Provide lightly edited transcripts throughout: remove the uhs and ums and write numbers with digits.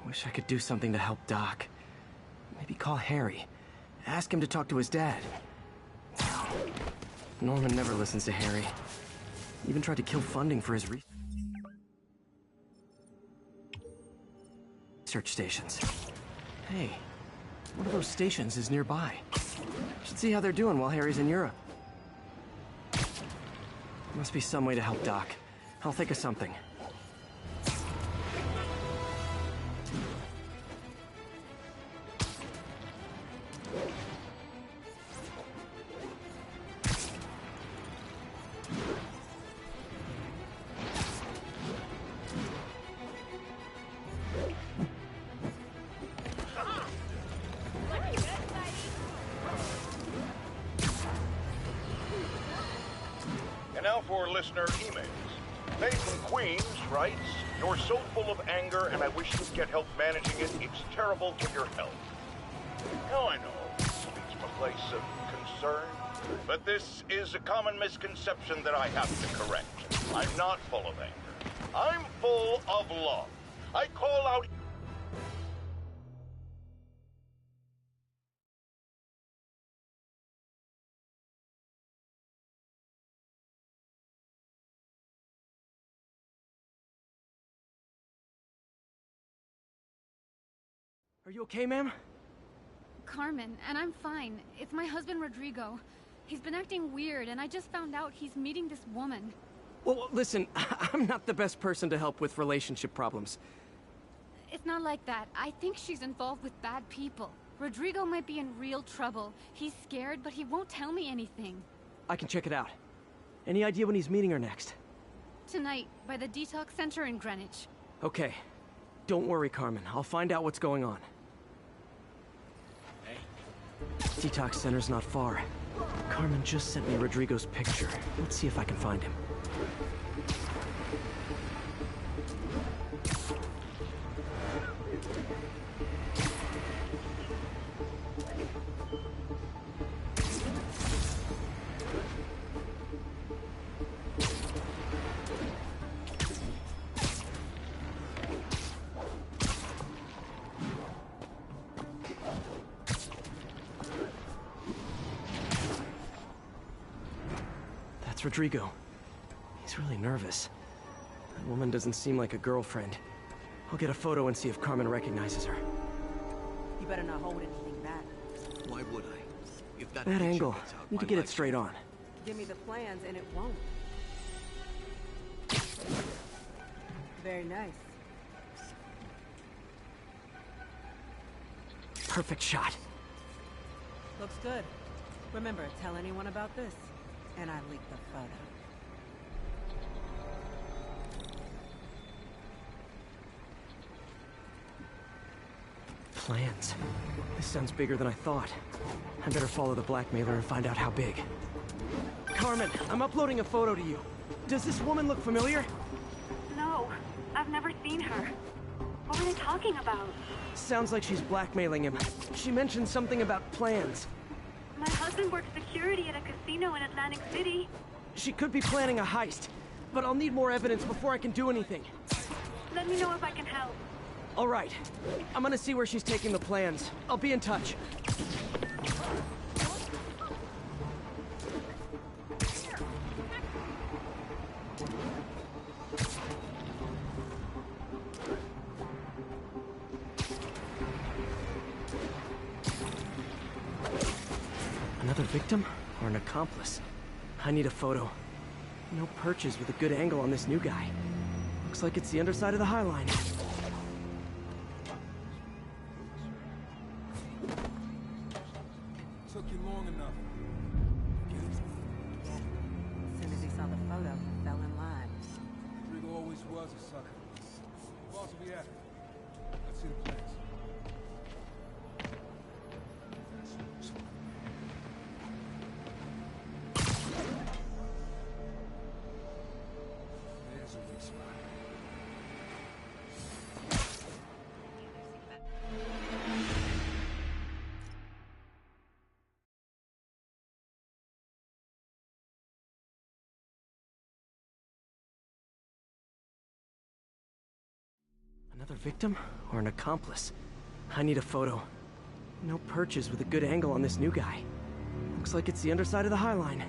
Wish I could do something to help Doc. Maybe call Harry. Ask him to talk to his dad. Norman never listens to Harry. Even tried to kill funding for his research stations. Hey, one of those stations is nearby. Should see how they're doing while Harry's in Europe. Must be some way to help Doc. I'll think of something. And now for listener emails. Faye from Queens writes, "You're so full of anger and I wish you'd get help managing it. It's terrible for your health." Now I know it speaks from a place of concern, but this is a common misconception that I have to correct. I'm not full of anger. I'm full of love. I call out... Are you okay, ma'am? Carmen, and I'm fine. It's my husband, Rodrigo. He's been acting weird, and I just found out he's meeting this woman. Well, listen, I'm not the best person to help with relationship problems. It's not like that. I think she's involved with bad people. Rodrigo might be in real trouble. He's scared, but he won't tell me anything. I can check it out. Any idea when he's meeting her next? Tonight, by the detox center in Greenwich. Okay. Don't worry, Carmen. I'll find out what's going on. Detox center's not far. Carmen just sent me Rodrigo's picture. Let's see if I can find him. That's Rodrigo. He's really nervous. That woman doesn't seem like a girlfriend. I'll get a photo and see if Carmen recognizes her. You better not hold anything back. Why would I? If that Bad picture angle. gets out, Need to my get it life's straight over. on. Give me the plans and it won't. Very nice. Perfect shot. Looks good. Remember, tell anyone about this, and I leak the photo. Plans. This sounds bigger than I thought. I better follow the blackmailer and find out how big. Carmen, I'm uploading a photo to you. Does this woman look familiar? No, I've never seen her. What were they talking about? Sounds like she's blackmailing him. She mentioned something about plans. My husband works security at a casino in Atlantic City. She could be planning a heist, but I'll need more evidence before I can do anything. Let me know if I can help. All right. I'm gonna see where she's taking the plans. I'll be in touch. Another victim or an accomplice? I need a photo. No perches with a good angle on this new guy. Looks like it's the underside of the High Line. Took you long enough. Yeah. As soon as he saw the photo, he fell in line. Rodrigo always was a sucker. Where else are we at? Let's see the plans. There's a weak spot. Another victim or an accomplice? I need a photo. No perches with a good angle on this new guy. Looks like it's the underside of the High Line.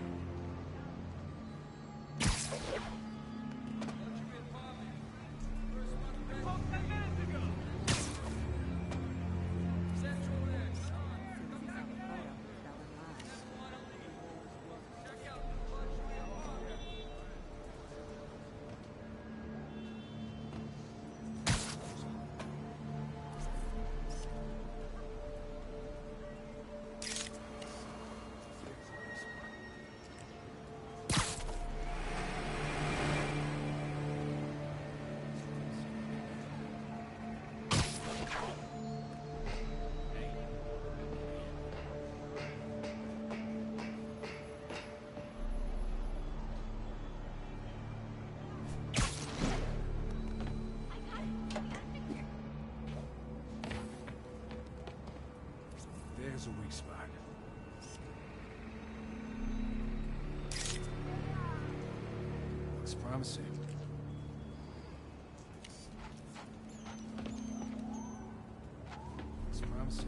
There's a weak spot. Looks promising. Looks promising.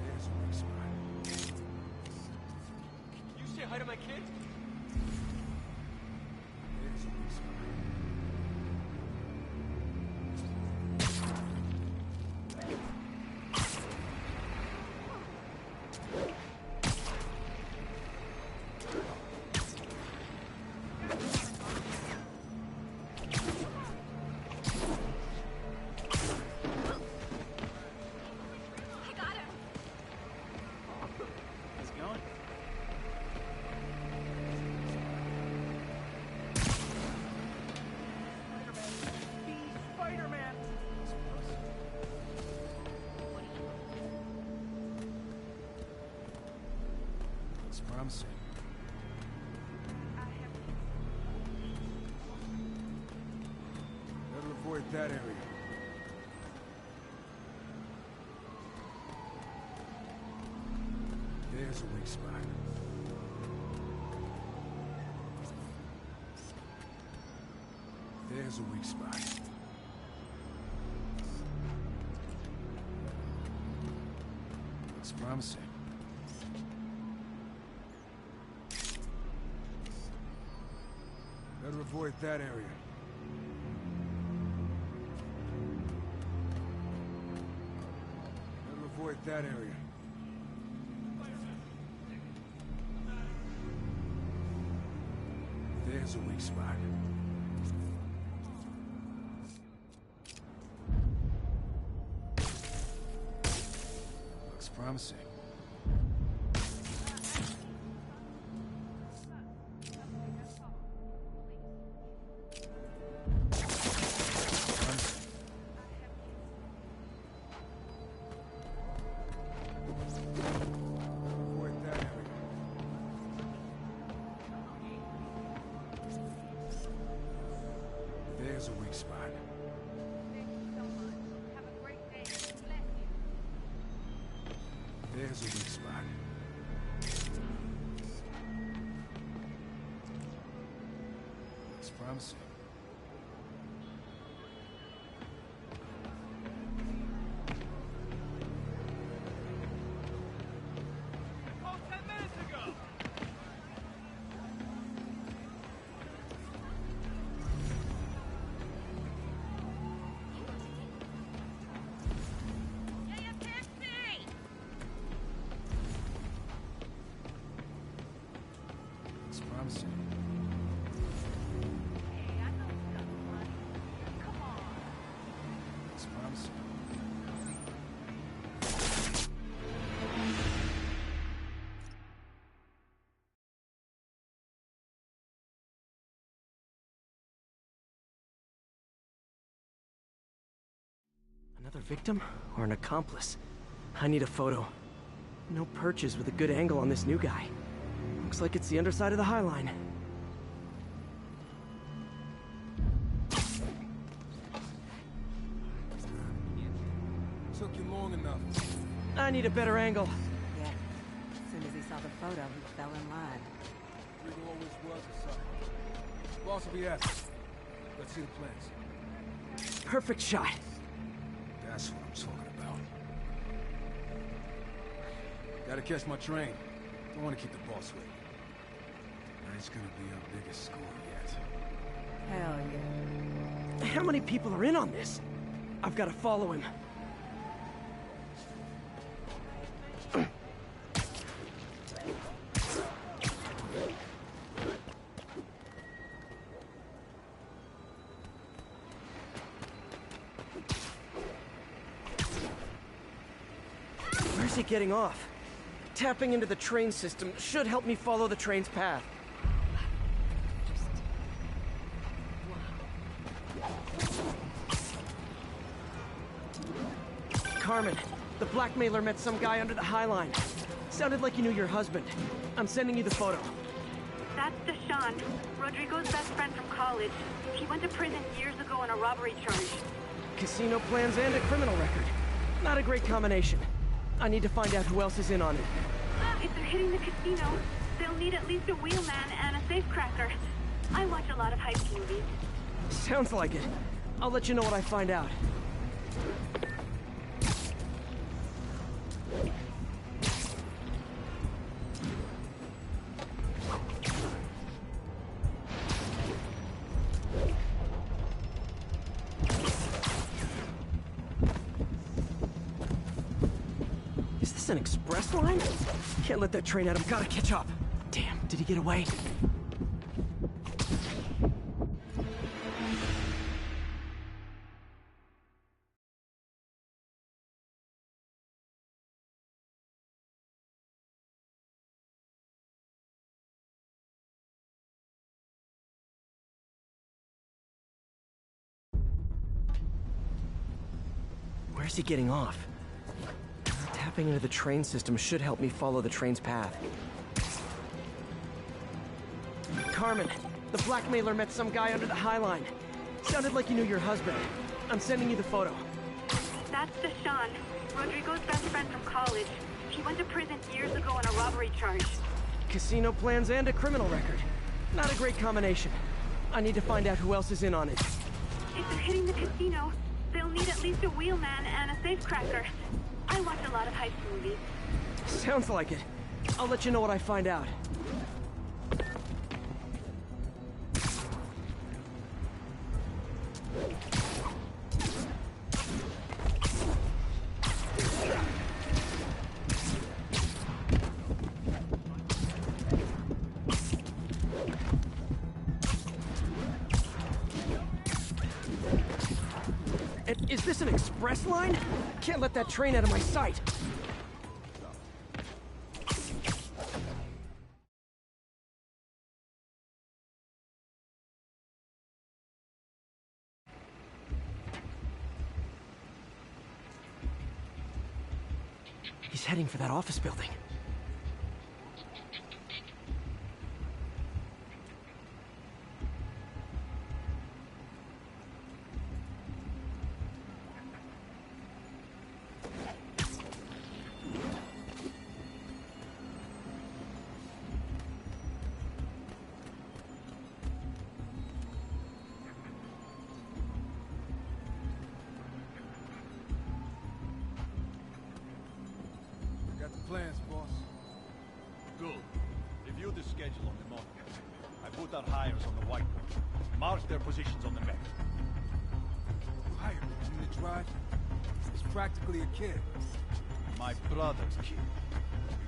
There's a weak spot. You say hi to my kid? There's a weak spot. I got him. How's it going? Spiderman! Looks promising. Better avoid that area. There's a weak spot. There's a weak spot. Looks promising. Better avoid that area. Better avoid that area. There's a weak spot. Looks promising. Promising. Avoid that area. There's a weak spot. There's a weak spot. Looks promising. Looks promising. Looks promising. Another victim or an accomplice? I need a photo. No perches with a good angle on this new guy. Looks like it's the underside of the High Line. Took you long enough. I need a better angle. Yeah. As soon as he saw the photo, he fell in line. Rigo always was a sucker. Boss will be after. Let's see the plans. Perfect shot. That's what I'm talking about. Gotta catch my train. Don't want to keep the boss waiting. That's gonna be our biggest score yet. Hell yeah. How many people are in on this? I've got to follow him. Where's he getting off? Tapping into the train system should help me follow the train's path. Carmen, the blackmailer met some guy under the High Line. Sounded like you knew your husband. I'm sending you the photo. That's Deshaun, Rodrigo's best friend from college. He went to prison years ago on a robbery charge. Casino plans and a criminal record. Not a great combination. I need to find out who else is in on it. If they're hitting the casino, they'll need at least a wheelman and a safecracker. I watch a lot of heist movies. Sounds like it. I'll let you know what I find out. Is this an express line? Can't let that train out. I've got to catch up. Damn, did he get away? Where's he getting off? Tapping into the train system should help me follow the train's path. Carmen, the blackmailer met some guy under the High Line. Sounded like you knew your husband. I'm sending you the photo. That's Deshaun, Rodrigo's best friend from college. He went to prison years ago on a robbery charge. Casino plans and a criminal record. Not a great combination. I need to find out who else is in on it. If they're hitting the casino, they'll need at least a wheelman and a safecracker. I watch a lot of heist movies. Sounds like it. I'll let you know what I find out. Is this an express line? Can't let that train out of my sight. He's heading for that office building. Got the plans, boss. Good. Review the schedule on the monitor. I put our hires on the whiteboard. Mark their positions on the map. Hired him to drive. He's practically a kid. My brother's kid.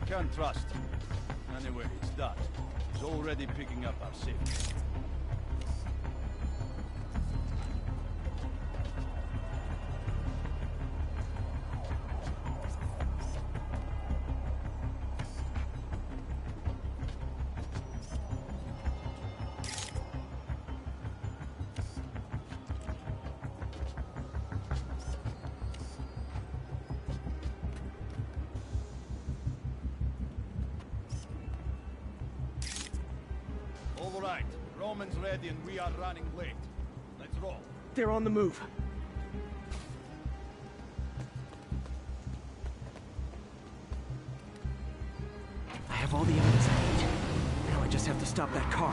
You can't trust him. Anyway, it's done. He's already picking up our safety. All right, Roman's ready and we are running late. Let's roll. They're on the move. all the evidence I need. Now I just have to stop that car.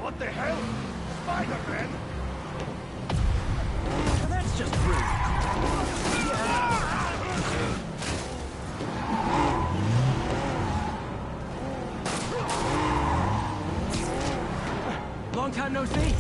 What the hell? Spider-Man? Now that's just rude. Long time no see.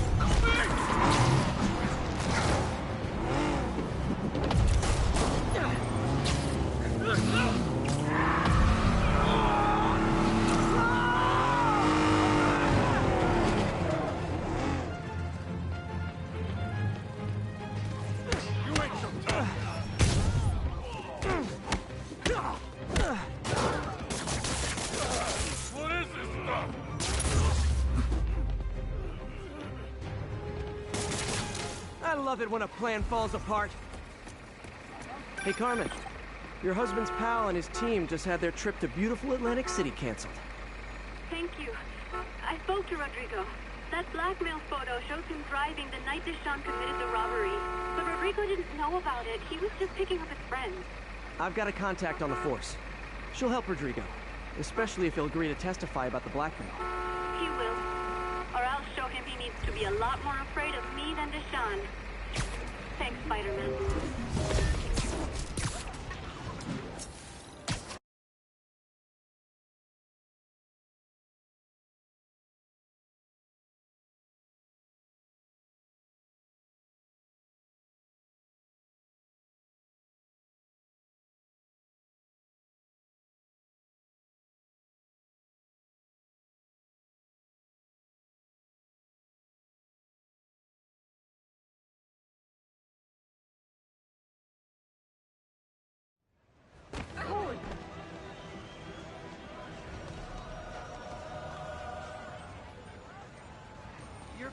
I love it when a plan falls apart. Hey, Carmen. Your husband's pal and his team just had their trip to beautiful Atlantic City canceled. Thank you. I spoke to Rodrigo. That blackmail photo shows him driving the night Deshawn committed the robbery. But Rodrigo didn't know about it. He was just picking up his friends. I've got a contact on the force. She'll help Rodrigo, especially if he'll agree to testify about the blackmail. He will. Or I'll show him he needs to be a lot more afraid of me than Deshawn. Thanks, Spider-Man.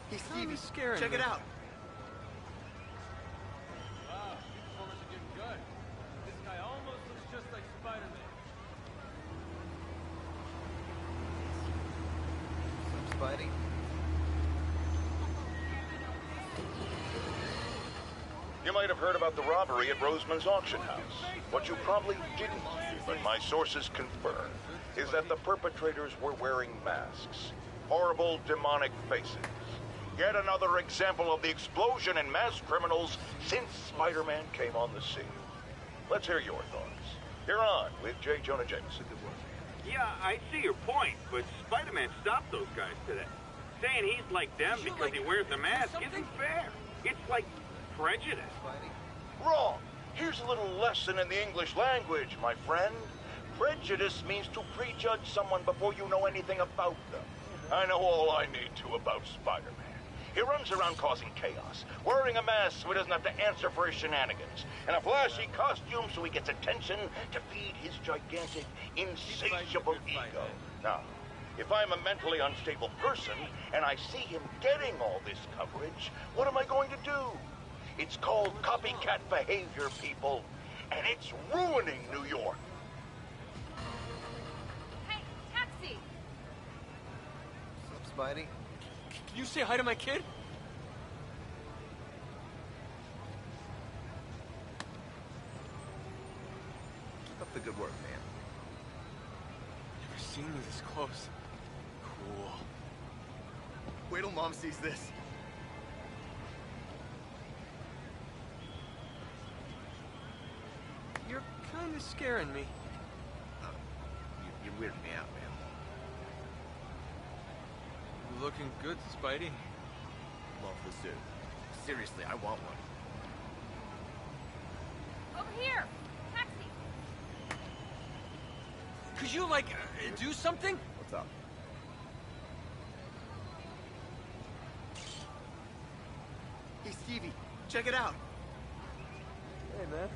Hey, Stevie, check it out. Wow, your performance is getting good. This guy almost looks just like Spider-Man. What's up, Spidey? You might have heard about the robbery at Roseman's auction house. What you probably didn't, but my sources confirm, is that the perpetrators were wearing masks. Horrible, demonic faces. Yet another example of the explosion in mass criminals since Spider-Man came on the scene. Let's hear your thoughts. You're on with J. Jonah Jameson. Yeah, I see your point, but Spider-Man stopped those guys today. Saying he's like them because he wears a mask isn't fair. It's like prejudice. Wrong. Here's a little lesson in the English language, my friend. Prejudice means to prejudge someone before you know anything about them. I know all I need to about Spider-Man. He runs around causing chaos, wearing a mask so he doesn't have to answer for his shenanigans, and a flashy costume so he gets attention to feed his gigantic, insatiable ego. Now, if I'm a mentally unstable person and I see him getting all this coverage, what am I going to do? It's called copycat behavior, people, and it's ruining New York. Hey, taxi! What's up, Spidey? Can you say hi to my kid? Keep up the good work, man. Never seen you this close. Cool. Wait till Mom sees this. You're kind of scaring me. You're weirding me out, man. Looking good, Spidey. Love the suit. Seriously, I want one. Over here! Taxi! Could you, like, do something? What's up? Hey, Stevie, check it out. Hey, man.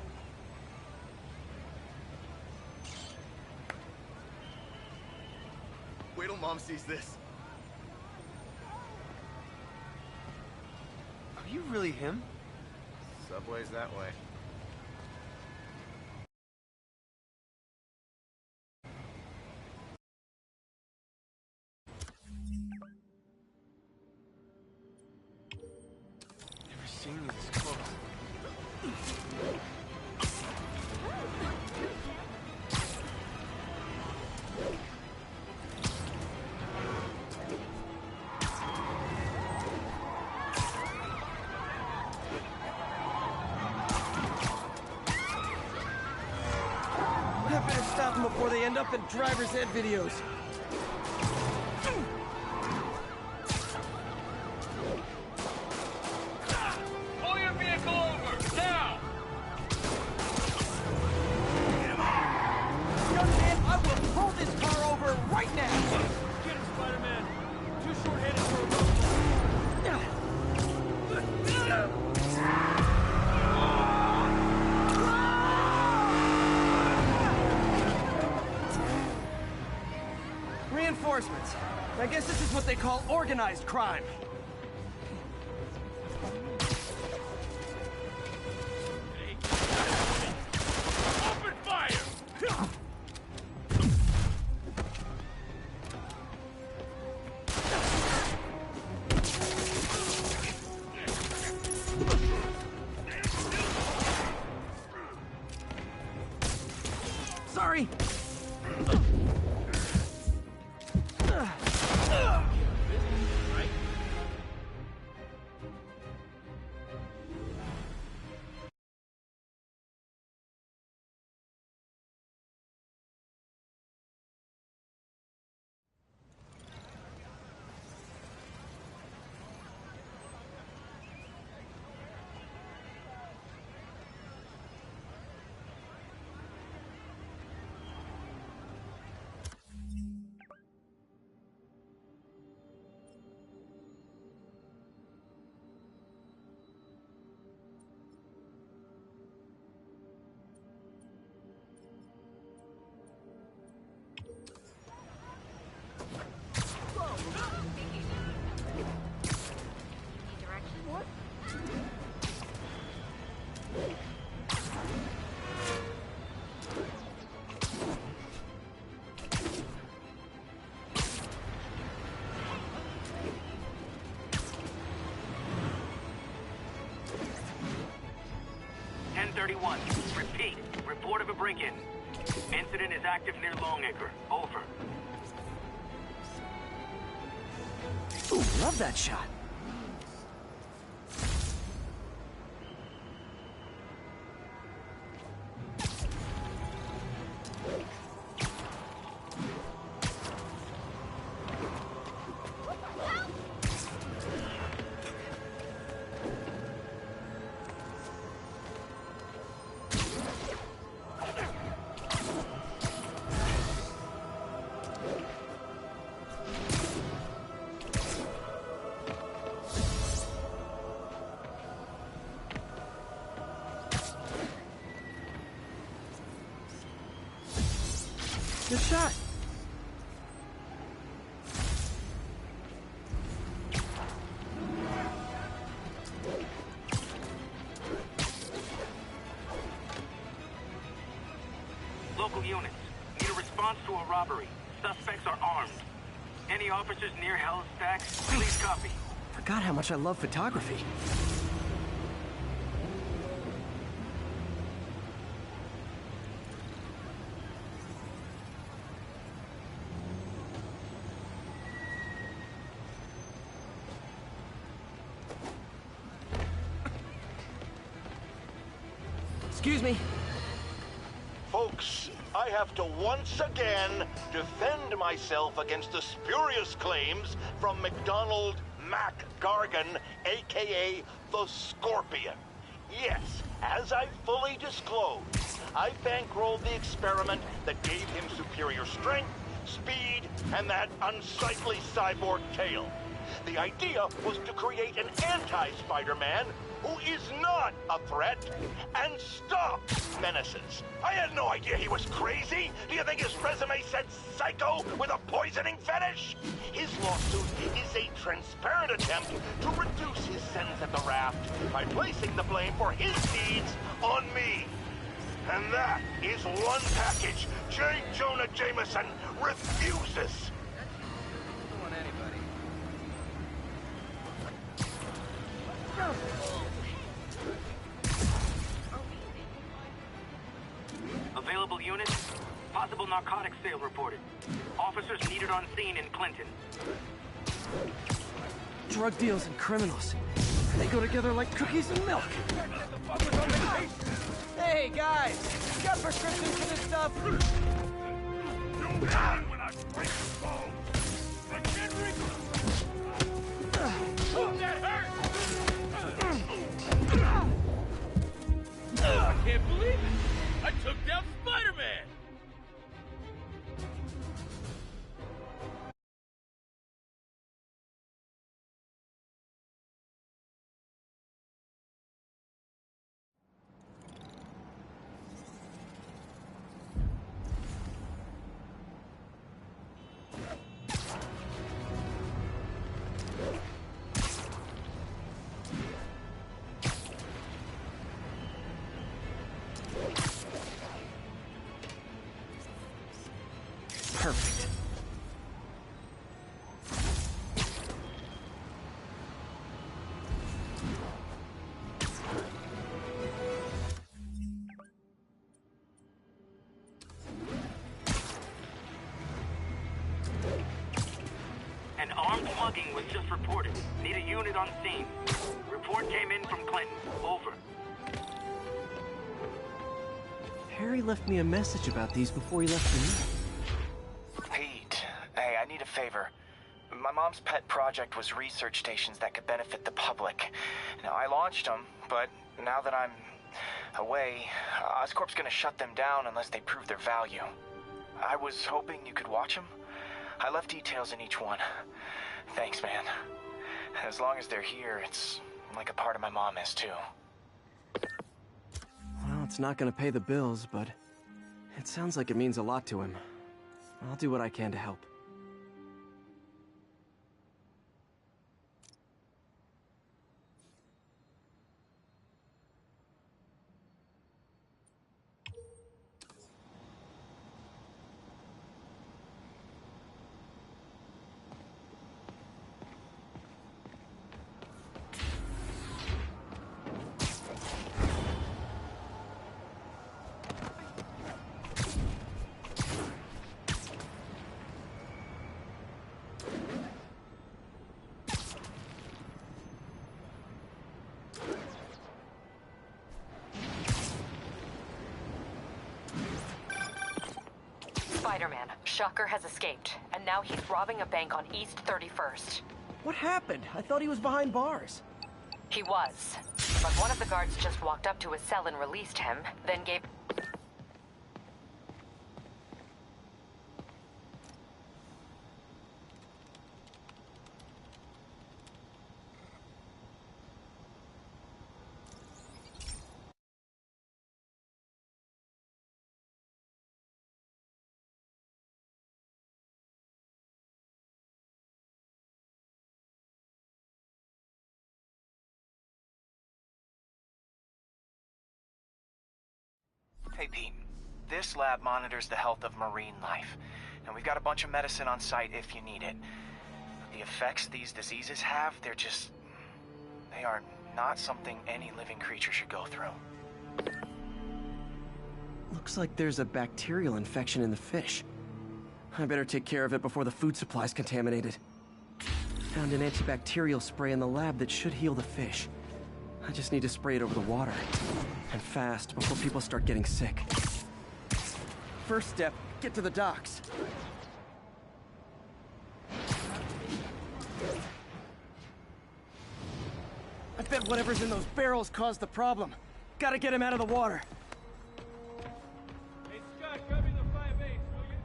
Wait till Mom sees this. Are you really him? Subway's that way. I better stop them before they end up in driver's ed videos. Pull your vehicle over, now! Young man, I will pull this car over right now! Get him, Spider-Man! Too short-handed for a road ball. Reinforcements. I guess this is what they call organized crime. Open fire! Sorry. Repeat. Report of a break-in. Incident is active near Longacre. Over. Ooh, love that shot. Good shot. Local units. Need a response to a robbery. Suspects are armed. Any officers near Hell's Stacks? Please copy. Forgot how much I love photography. Excuse me. Folks, I have to once again defend myself against the spurious claims from McDonald Mac Gargan, a.k.a. the Scorpion. Yes, as I fully disclosed, I bankrolled the experiment that gave him superior strength, speed, and that unsightly cyborg tail. The idea was to create an anti-Spider-Man who is not a threat and stop menaces. I had no idea he was crazy. Do you think his resume said psycho with a poisoning fetish? His lawsuit is a transparent attempt to reduce his sentence at the raft by placing the blame for his deeds on me. And that is one package J. Jonah Jameson refuses. Available units? Possible narcotics sale reported. Officers needed on scene in Clinton. Drug deals and criminals. They go together like cookies and milk. The fuck was on vacation? Hey, guys! Got prescriptions for this stuff? You run when I break the bone! I can't reach them! Oh, that hurt! I can't believe it! I took down Spider-Man! Perfect. An armed mugging was just reported. Need a unit on scene. Report came in from Clinton. Over. Harry left me a message about these before he left for me. Pete, hey, I need a favor. My mom's pet project was research stations that could benefit the public. Now, I launched them, but now that I'm away, Oscorp's gonna shut them down unless they prove their value. I was hoping you could watch them. I left details in each one. Thanks, man. As long as they're here, it's like a part of my mom is, too. Well, it's not gonna pay the bills, but it sounds like it means a lot to him. I'll do what I can to help. Spider-Man, Shocker has escaped, and now he's robbing a bank on East 31st. What happened? I thought he was behind bars. He was, but one of the guards just walked up to his cell and released him, then gave... Hey, Pete. This lab monitors the health of marine life, and we've got a bunch of medicine on site if you need it. The effects these diseases have, they are not something any living creature should go through. Looks like there's a bacterial infection in the fish. I better take care of it before the food supply's contaminated. Found an antibacterial spray in the lab that should heal the fish. I just need to spray it over the water. And fast, before people start getting sick. First step, get to the docks. I bet whatever's in those barrels caused the problem. Gotta get him out of the water. Hey, Scott, cover the fire base, will you?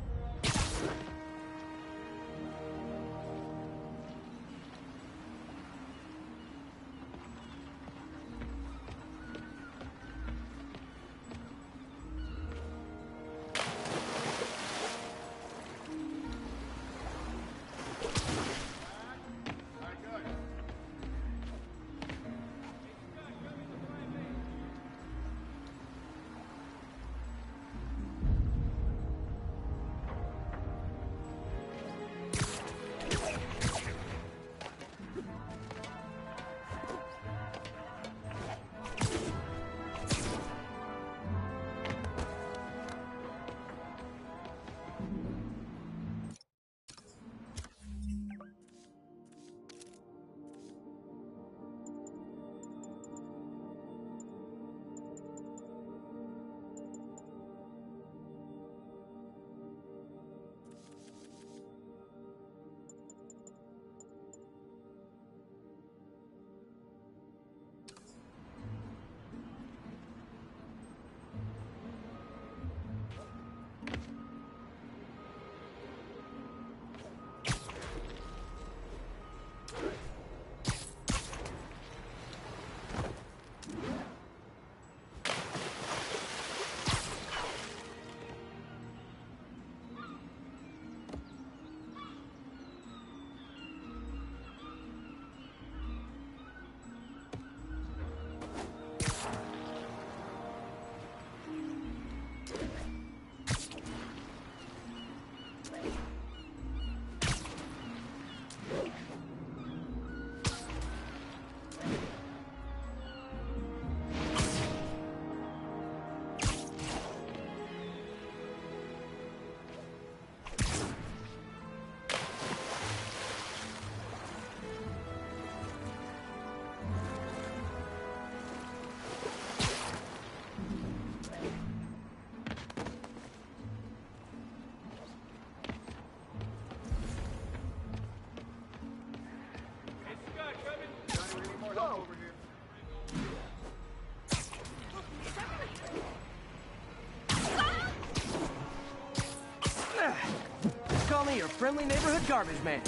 friendly neighborhood garbage man.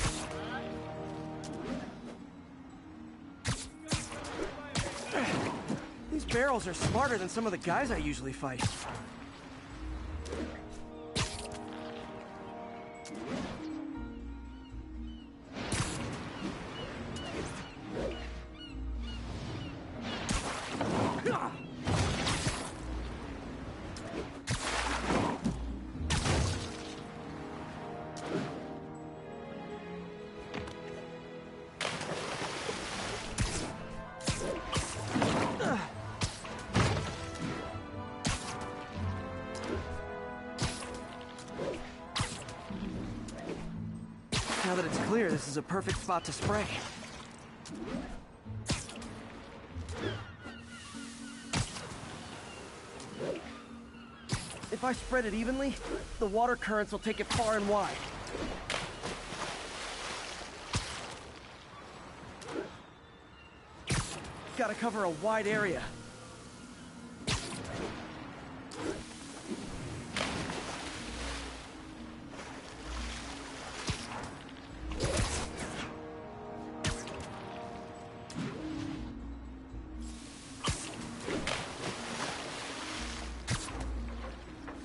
These barrels are smarter than some of the guys I usually fight. Now that it's clear, this is a perfect spot to spray. If I spread it evenly, the water currents will take it far and wide. Gotta cover a wide area.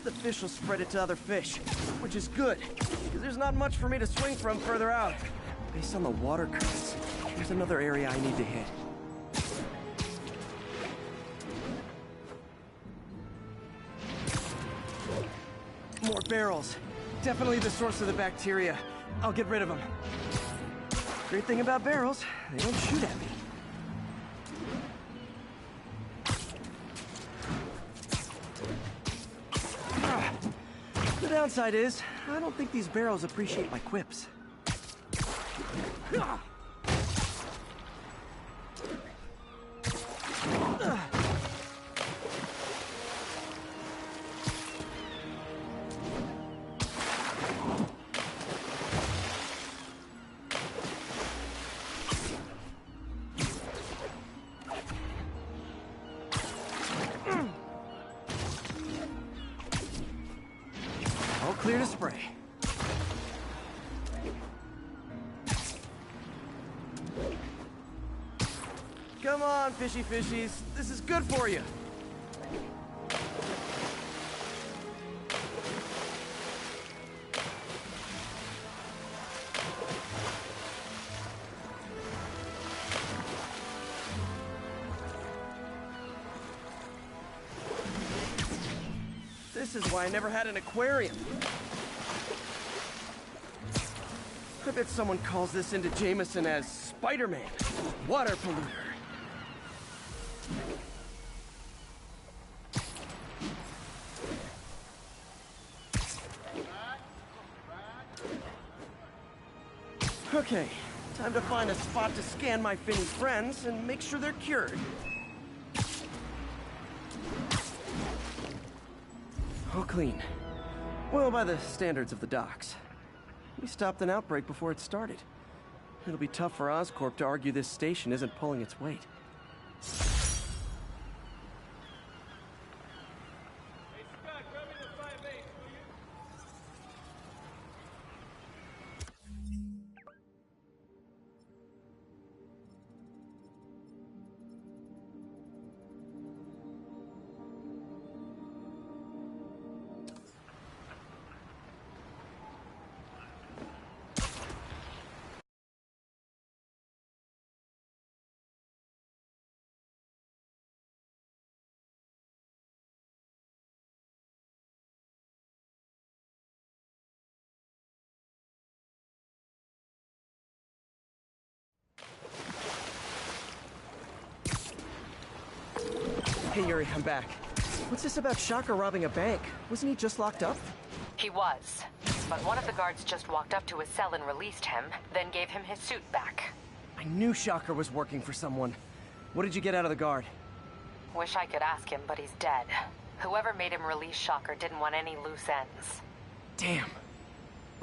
The fish will spread it to other fish, which is good, because there's not much for me to swing from further out. Based on the water currents, there's another area I need to hit. More barrels. Definitely the source of the bacteria. I'll get rid of them. Great thing about barrels, they don't shoot at me. The downside is, I don't think these barrels appreciate my quips. Clear to spray. Come on, fishy fishies. This is good for you. This is why I never had an aquarium. I bet someone calls this into Jameson as Spiderman, water polluter. Okay, time to find a spot to scan my finny friends and make sure they're cured. All clean. Well, by the standards of the docks. We stopped an outbreak before it started. It'll be tough for Oscorp to argue this station isn't pulling its weight. Hey, Scott, grab me the 5/8, will you? Hey Yuri, I'm back. What's this about Shocker robbing a bank? Wasn't he just locked up? He was. But one of the guards just walked up to his cell and released him, then gave him his suit back. I knew Shocker was working for someone. What did you get out of the guard? Wish I could ask him, but he's dead. Whoever made him release Shocker didn't want any loose ends. Damn.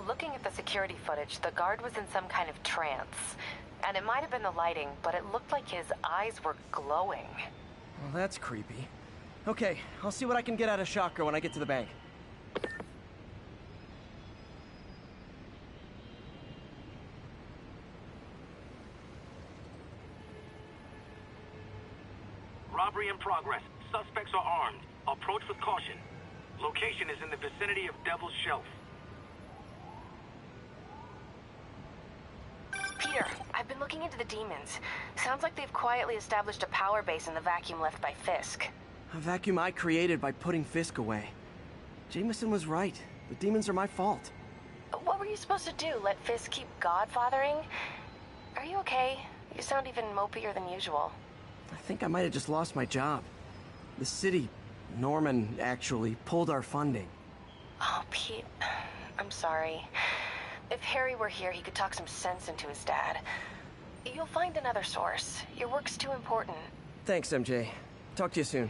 Looking at the security footage, the guard was in some kind of trance. And it might have been the lighting, but it looked like his eyes were glowing. Well, that's creepy. Okay, I'll see what I can get out of Shocker when I get to the bank. progress. Suspects are armed. Approach with caution. Location is in the vicinity of Devil's Shelf. Peter, I've been looking into the demons. Sounds like they've quietly established a power base in the vacuum left by Fisk. A vacuum I created by putting Fisk away. Jameson was right. The demons are my fault. What were you supposed to do? Let Fisk keep godfathering? Are you okay? You sound even mopier than usual. I think I might have just lost my job. The city, Norman, actually, pulled our funding. Oh, Pete, I'm sorry. If Harry were here, he could talk some sense into his dad. You'll find another source. Your work's too important. Thanks, MJ. Talk to you soon.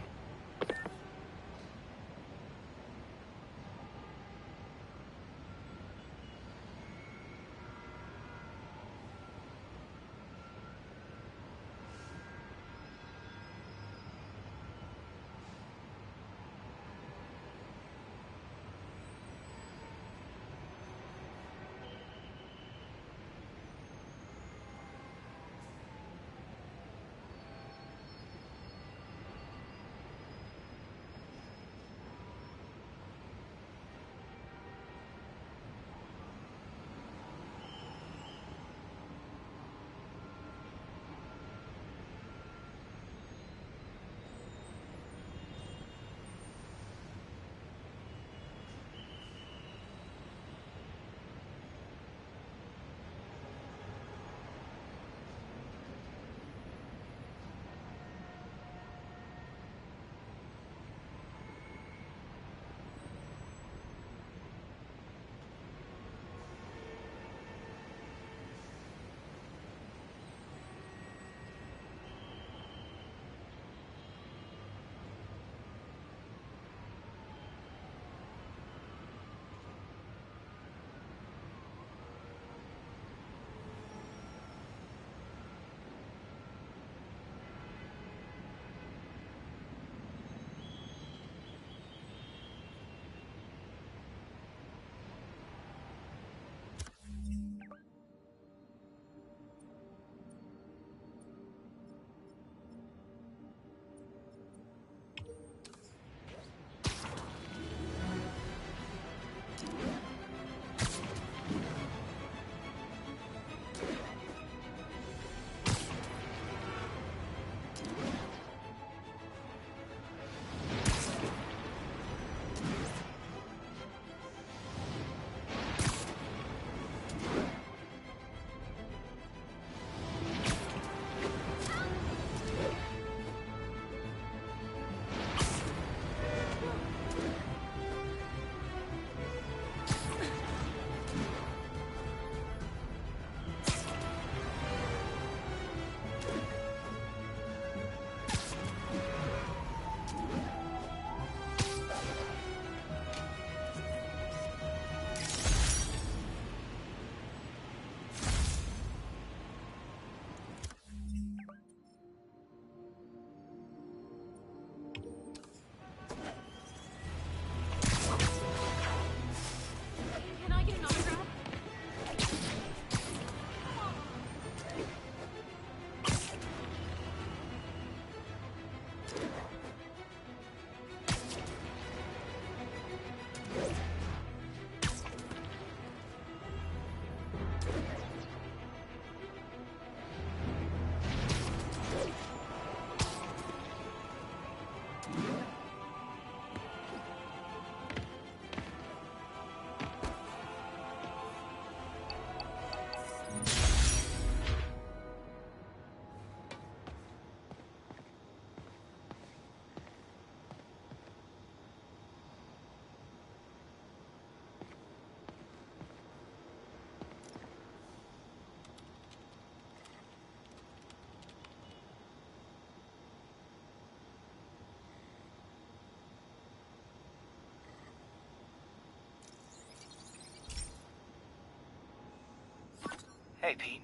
Hey, Pete.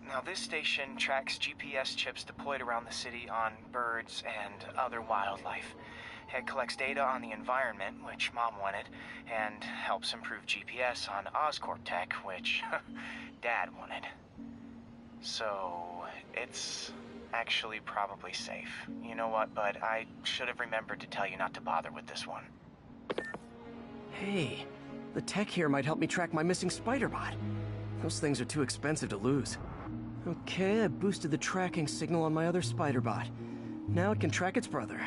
Now, this station tracks GPS chips deployed around the city on birds and other wildlife. It collects data on the environment, which Mom wanted, and helps improve GPS on Oscorp tech, which Dad wanted. So, it's actually probably safe. You know what, bud? I should have remembered to tell you not to bother with this one. Hey, the tech here might help me track my missing Spiderbot. Those things are too expensive to lose. Okay, I boosted the tracking signal on my other Spiderbot. Now it can track its brother.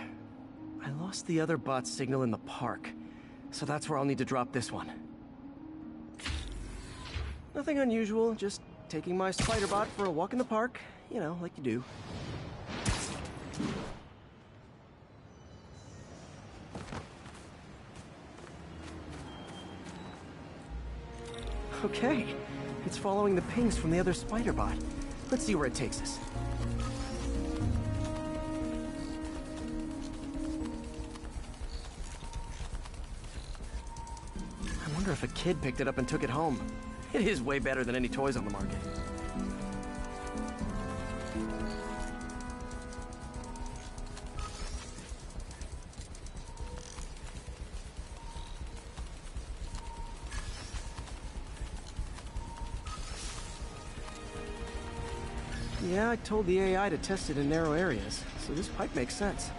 I lost the other bot's signal in the park, so that's where I'll need to drop this one. Nothing unusual, just taking my Spiderbot for a walk in the park, you know, like you do. Okay, it's following the pings from the other Spiderbot. Let's see where it takes us. I wonder if a kid picked it up and took it home. It is way better than any toys on the market. Yeah, I told the AI to test it in narrow areas, so this pipe makes sense.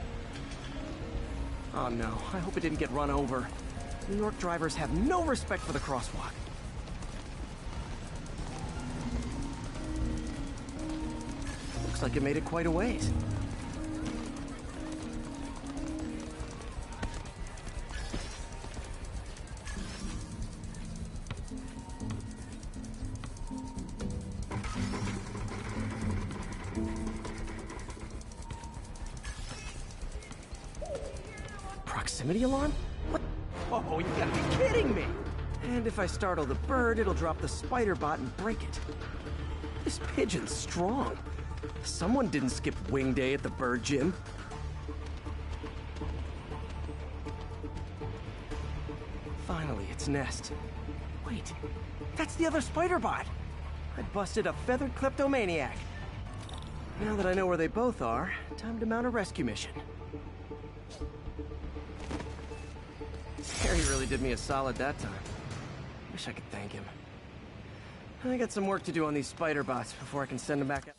Oh no, I hope it didn't get run over. New York drivers have no respect for the crosswalk. Looks like it made it quite a ways. Proximity alarm? What? Oh, you gotta be kidding me! And if I startle the bird, it'll drop the Spiderbot and break it. This pigeon's strong. Someone didn't skip wing day at the bird gym. Finally, its nest. Wait, that's the other Spiderbot! I busted a feathered kleptomaniac. Now that I know where they both are, time to mount a rescue mission. Harry really did me a solid that time. Wish I could thank him. I got some work to do on these Spiderbots before I can send them back up.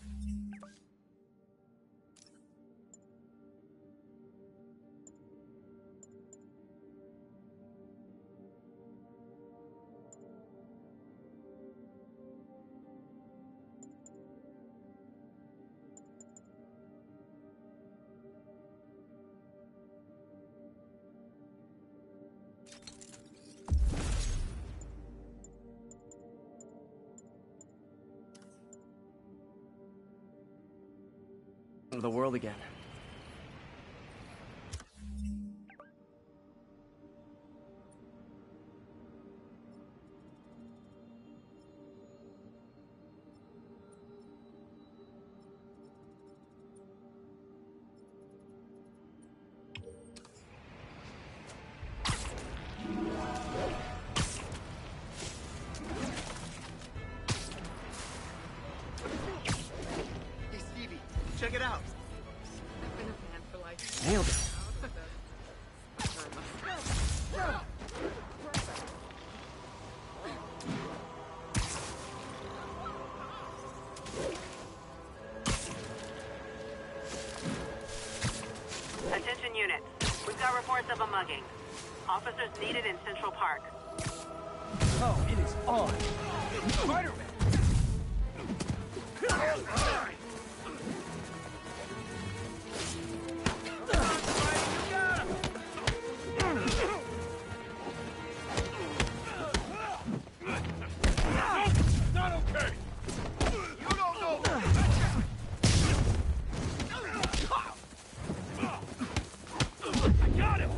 The world again. Hey, Stevie, check it out. Nailed it. Attention units. We've got reports of a mugging. Officers needed in Central Park. Oh, it is on. Spider-Man! Not okay! You don't know! I got him!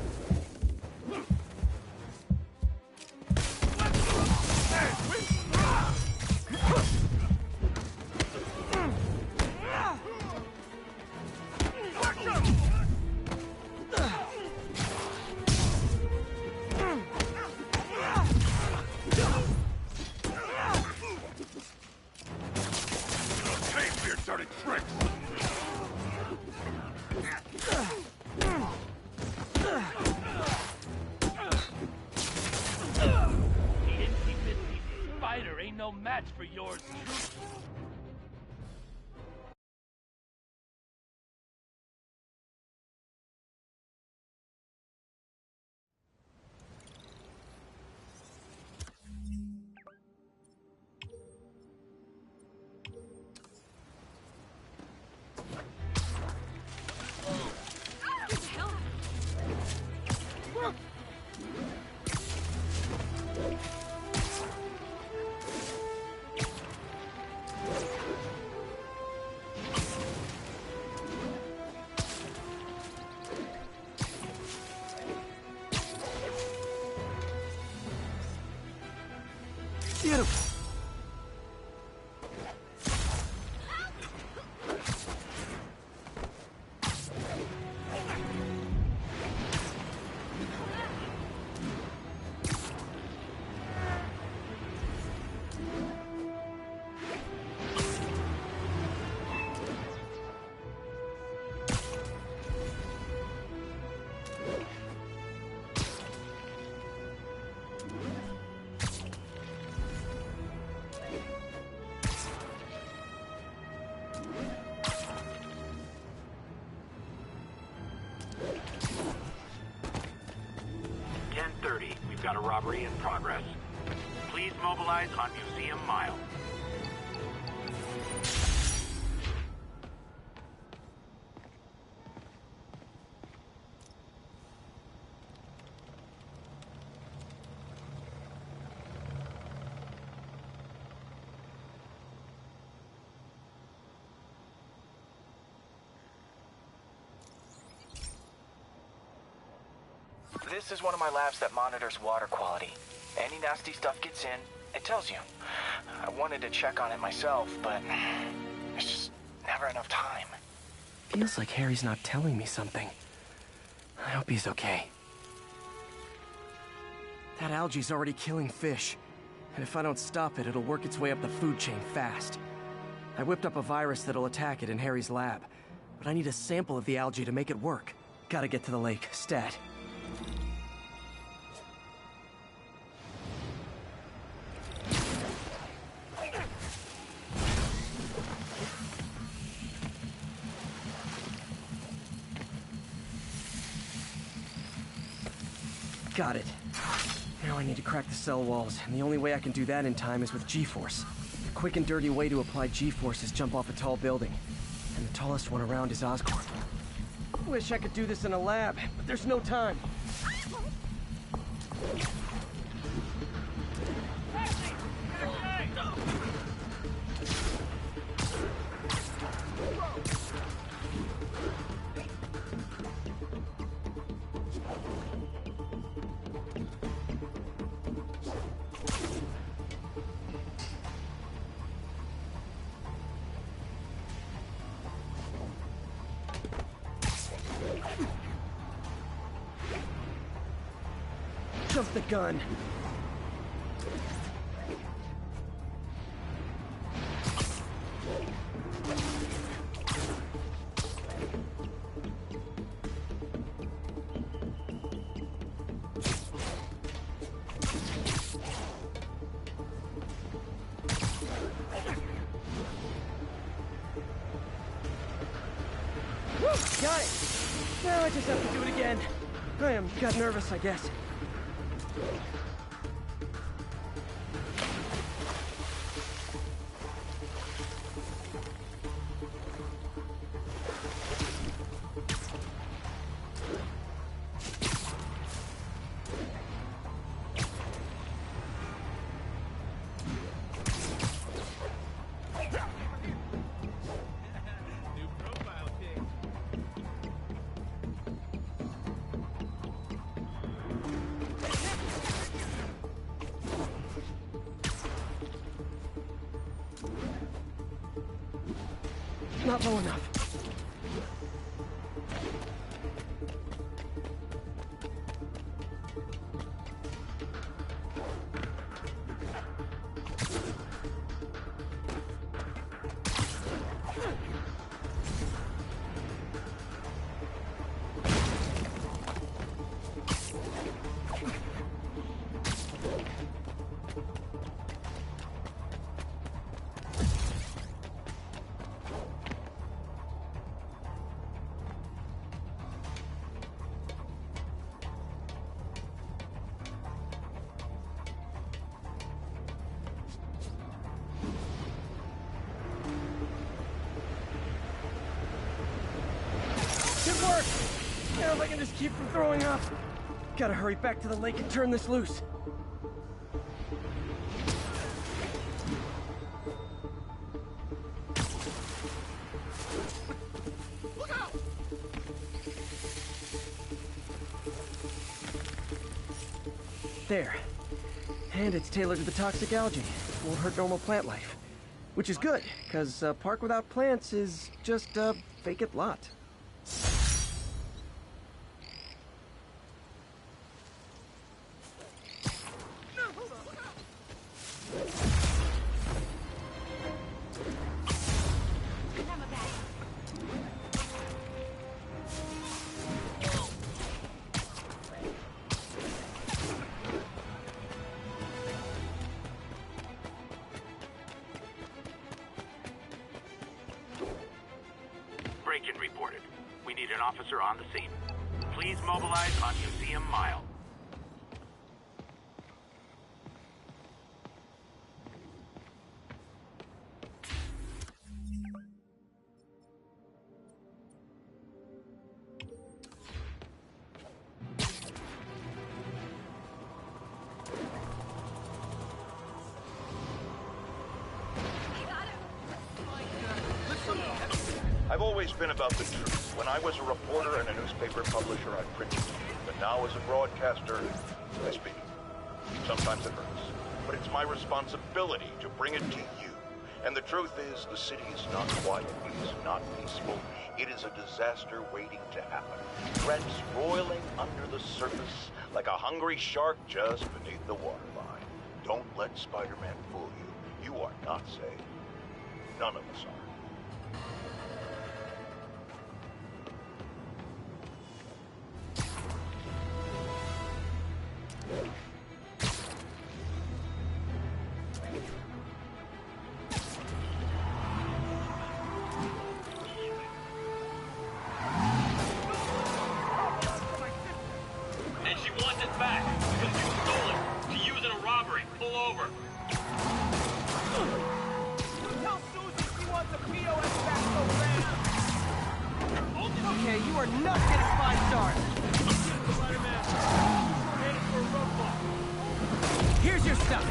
Dirty tricks! The inky-bitty spider ain't no match for yours, truth. Beautiful. Got a robbery in progress. Please mobilize on Museum Mile. This is one of my labs that monitors water quality. Any nasty stuff gets in, it tells you. I wanted to check on it myself, but there's just never enough time. Feels like Harry's not telling me something. I hope he's okay. That algae's already killing fish. And if I don't stop it, it'll work its way up the food chain fast. I whipped up a virus that'll attack it in Harry's lab. But I need a sample of the algae to make it work. Gotta get to the lake, stat. Got it. Now I need to crack the cell walls, and the only way I can do that in time is with G-force. The quick and dirty way to apply G-force is jump off a tall building. And the tallest one around is Oscorp. Wish I could do this in a lab, but there's no time. Jump the gun. Got it! Now I just have to do it again. Got nervous, I guess. Not low enough. Good work! Now if I can just keep from throwing up. Gotta hurry back to the lake and turn this loose. Look out! There. And it's tailored to the toxic algae. Won't hurt normal plant life. Which is good, because a park without plants is just a vacant lot. Break-in reported. We need an officer on the scene. Please mobilize on Museum Mile. I've always been about the truth. When I was a reporter and a newspaper publisher, I printed. But now as a broadcaster, I speak. Sometimes it hurts. But it's my responsibility to bring it to you. And the truth is, the city is not quiet. It is not peaceful. It is a disaster waiting to happen. Threats roiling under the surface like a hungry shark just beneath the waterline. Don't let Spider-Man fool you. You are not safe. None of us are. And she wants it back because you stole it to use in a robbery. Pull over. Tell Susan she wants a POS back so bad. Okay, you are not getting 5 stars. Spider-Man, we're headed for a roadblock. Here's your stuff.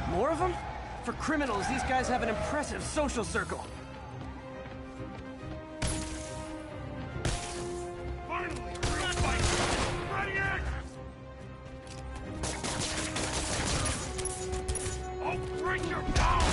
More of them? For criminals, these guys have an impressive social circle. Finally! Ready, X! I'll break your down!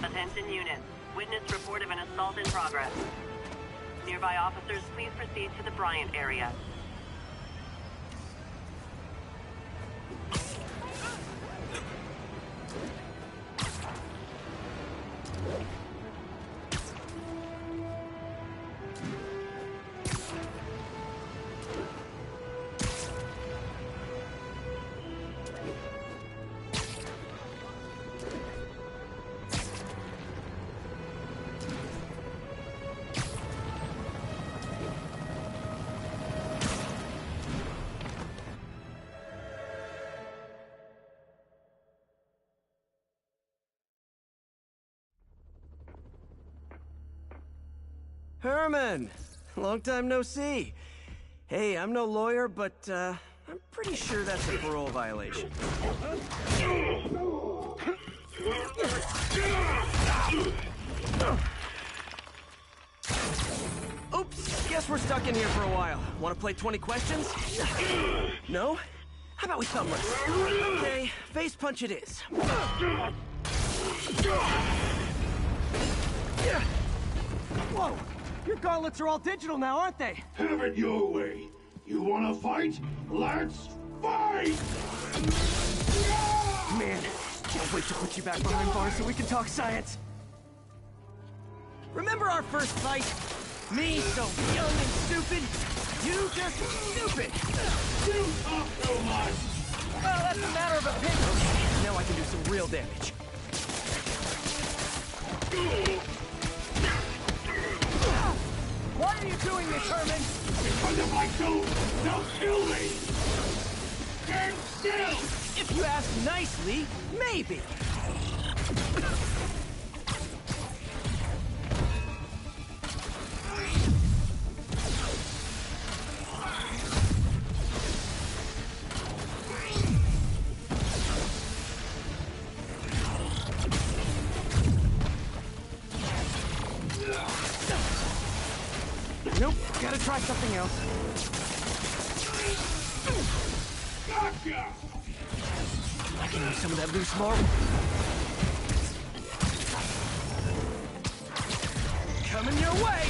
Attention units. Witness report of an assault in progress. Nearby officers, please proceed to the Bryant area. Herman! Long time no see. Hey, I'm no lawyer, but, I'm pretty sure that's a parole violation. Oops, guess we're stuck in here for a while. Want to play 20 questions? No? How about we thumb wrestle? Okay, face punch it is. Whoa! Your gauntlets are all digital now, aren't they? Have it your way. You wanna fight? Let's fight! Man, can't wait to put you back behind bars so we can talk science. Remember our first fight? Me, so young and stupid. You just stupid. You talk too much. Well, that's a matter of opinion. Okay, now I can do some real damage. Why are you doing this, Herman? Because if I don't, they'll kill me. Stand still. If you ask nicely, maybe. Nope, gotta try something else. Gotcha! I can use some of that loose marble. Coming your way!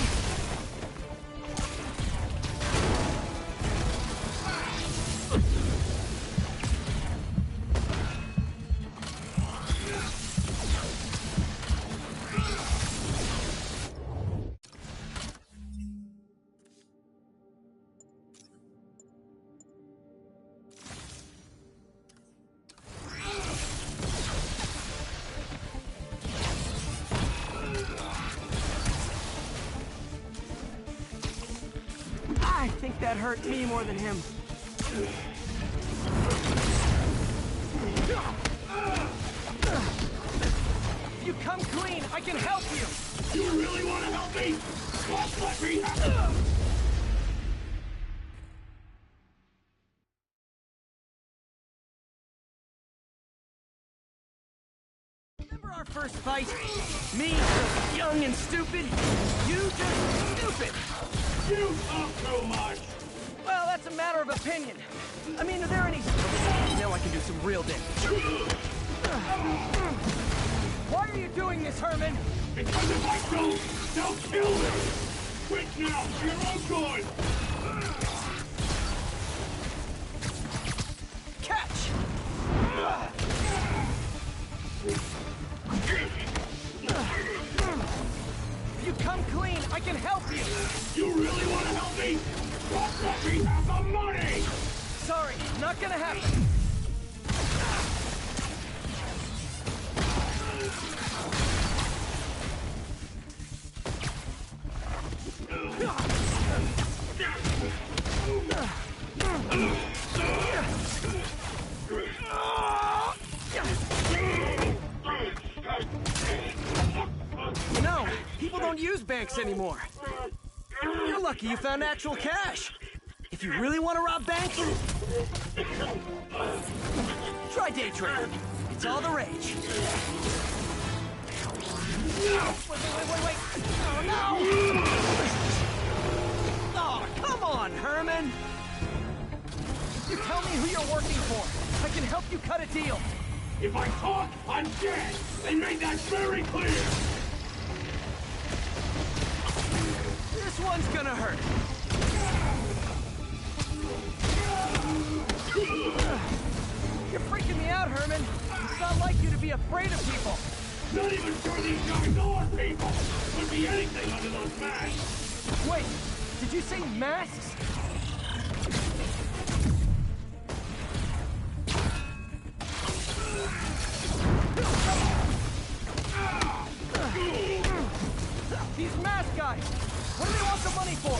I think that hurt me more than him. If you come clean, I can help you! You really want to help me? Just let me have it! Remember our first fight? Me, so young and stupid. You just stupid. You talk too much. Well, that's a matter of opinion. I mean, are there any... Now I can do some real damage. Why are you doing this, Herman? Because if I don't, they'll kill me. Quit now, for your own good. Catch! If you come clean, I can help you! You really want to help me? Just let me have the money! Sorry, not gonna happen. You know, people don't use banks anymore. You're lucky you found actual cash. If you really want to rob banks, try day trading. It's all the rage. Wait. Oh, no! Oh, come on, Herman! You tell me who you're working for. I can help you cut a deal. If I talk, I'm dead! They made that very clear! This one's gonna hurt. You're freaking me out, Herman. It's not like you to be afraid of people. Not even sure these guys are people! Could be anything under those masks! Wait, did you say masks? These mask guys! What do they want the money for?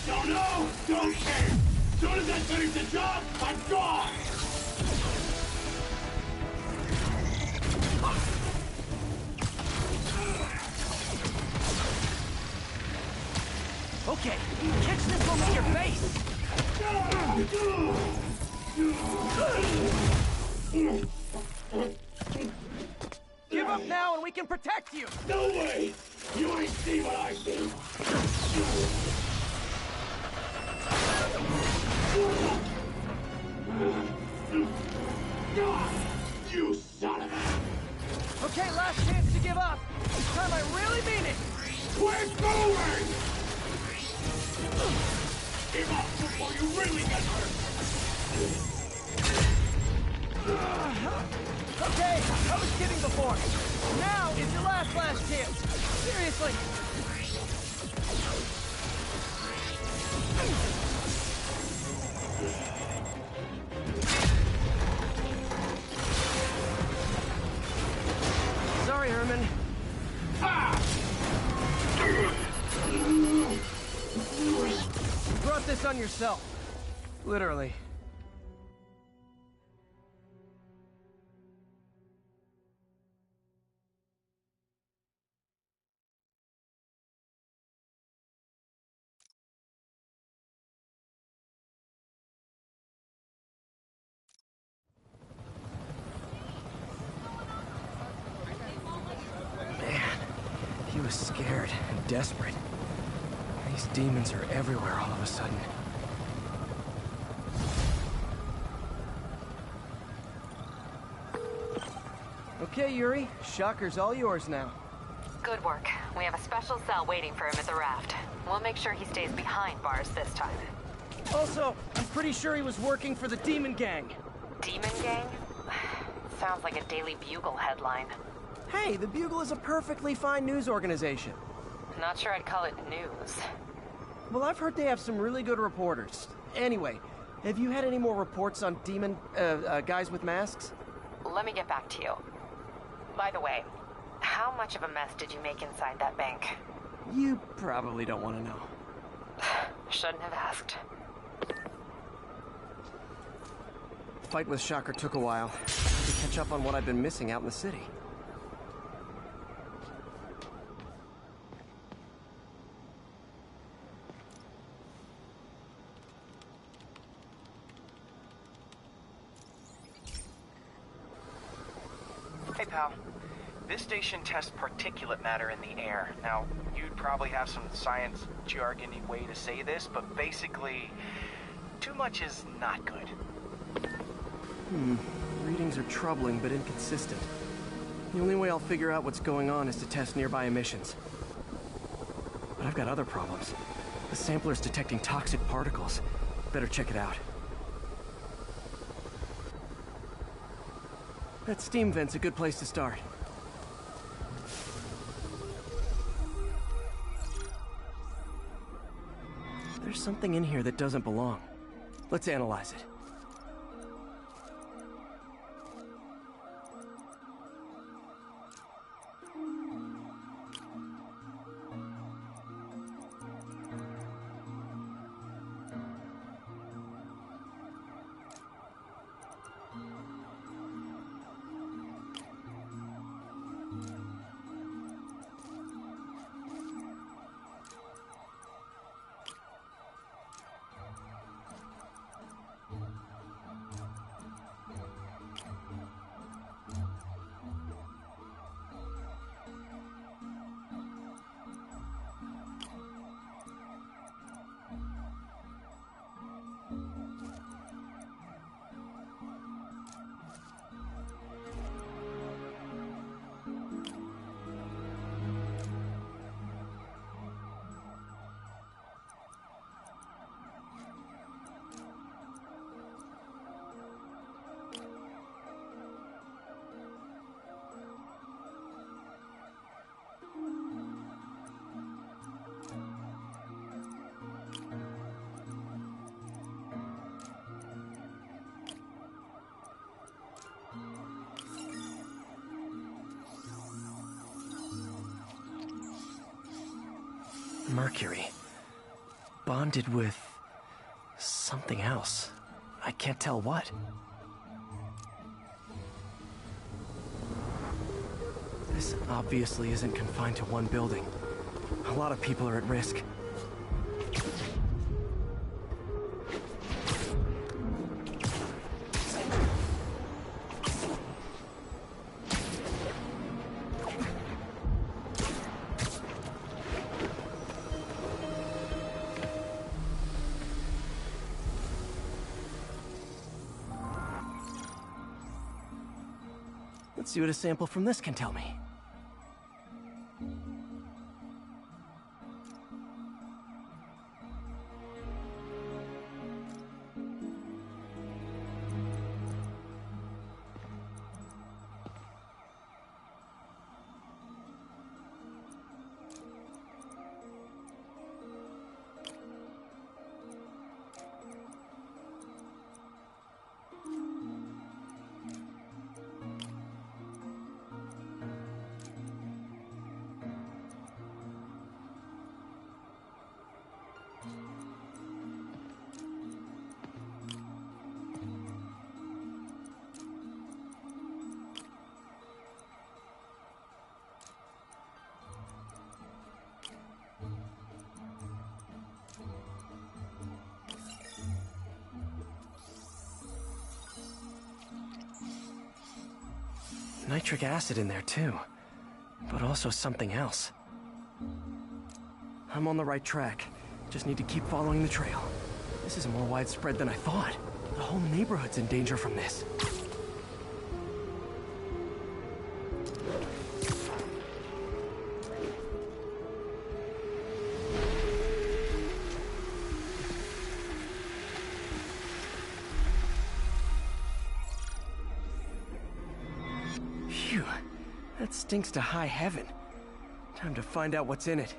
Don't know! Don't care! Soon as I finish the job, I'm gone! Okay, catch this one with your face! Give up now and we can protect you! No way! You ain't see what I see! You son of a... Okay, last chance to give up. This time I really mean it. We're going! Give up before you really get hurt! Okay, I was kidding before. Now is your last chance. Seriously. Sorry, Herman. You brought this on yourself. Literally. He was scared and desperate. These demons are everywhere all of a sudden. Okay, Yuri. Shocker's all yours now. Good work. We have a special cell waiting for him at the raft. We'll make sure he stays behind bars this time. Also, I'm pretty sure he was working for the Demon Gang. Demon Gang? Sounds like a Daily Bugle headline. Hey, the Bugle is a perfectly fine news organization. Not sure I'd call it news. Well, I've heard they have some really good reporters. Anyway, have you had any more reports on demon, guys with masks? Let me get back to you. By the way, how much of a mess did you make inside that bank? You probably don't want to know. Shouldn't have asked. Fight with Shocker took a while to catch up on what I've been missing out in the city. Hey, pal. This station tests particulate matter in the air. Now, you'd probably have some science jargony way to say this, but basically, too much is not good. Readings are troubling but inconsistent. The only way I'll figure out what's going on is to test nearby emissions. But I've got other problems. The sampler's detecting toxic particles. Better check it out. That steam vent's a good place to start. There's something in here that doesn't belong. Let's analyze it. Mercury. Bonded with something else. I can't tell what. This obviously isn't confined to one building. A lot of people are at risk. Let's see what a sample from this can tell me. Nitric acid in there too, but also something else. I'm on the right track. Just need to keep following the trail. This is more widespread than I thought. The whole neighborhood's in danger from this. That stinks to high heaven. Time to find out what's in it.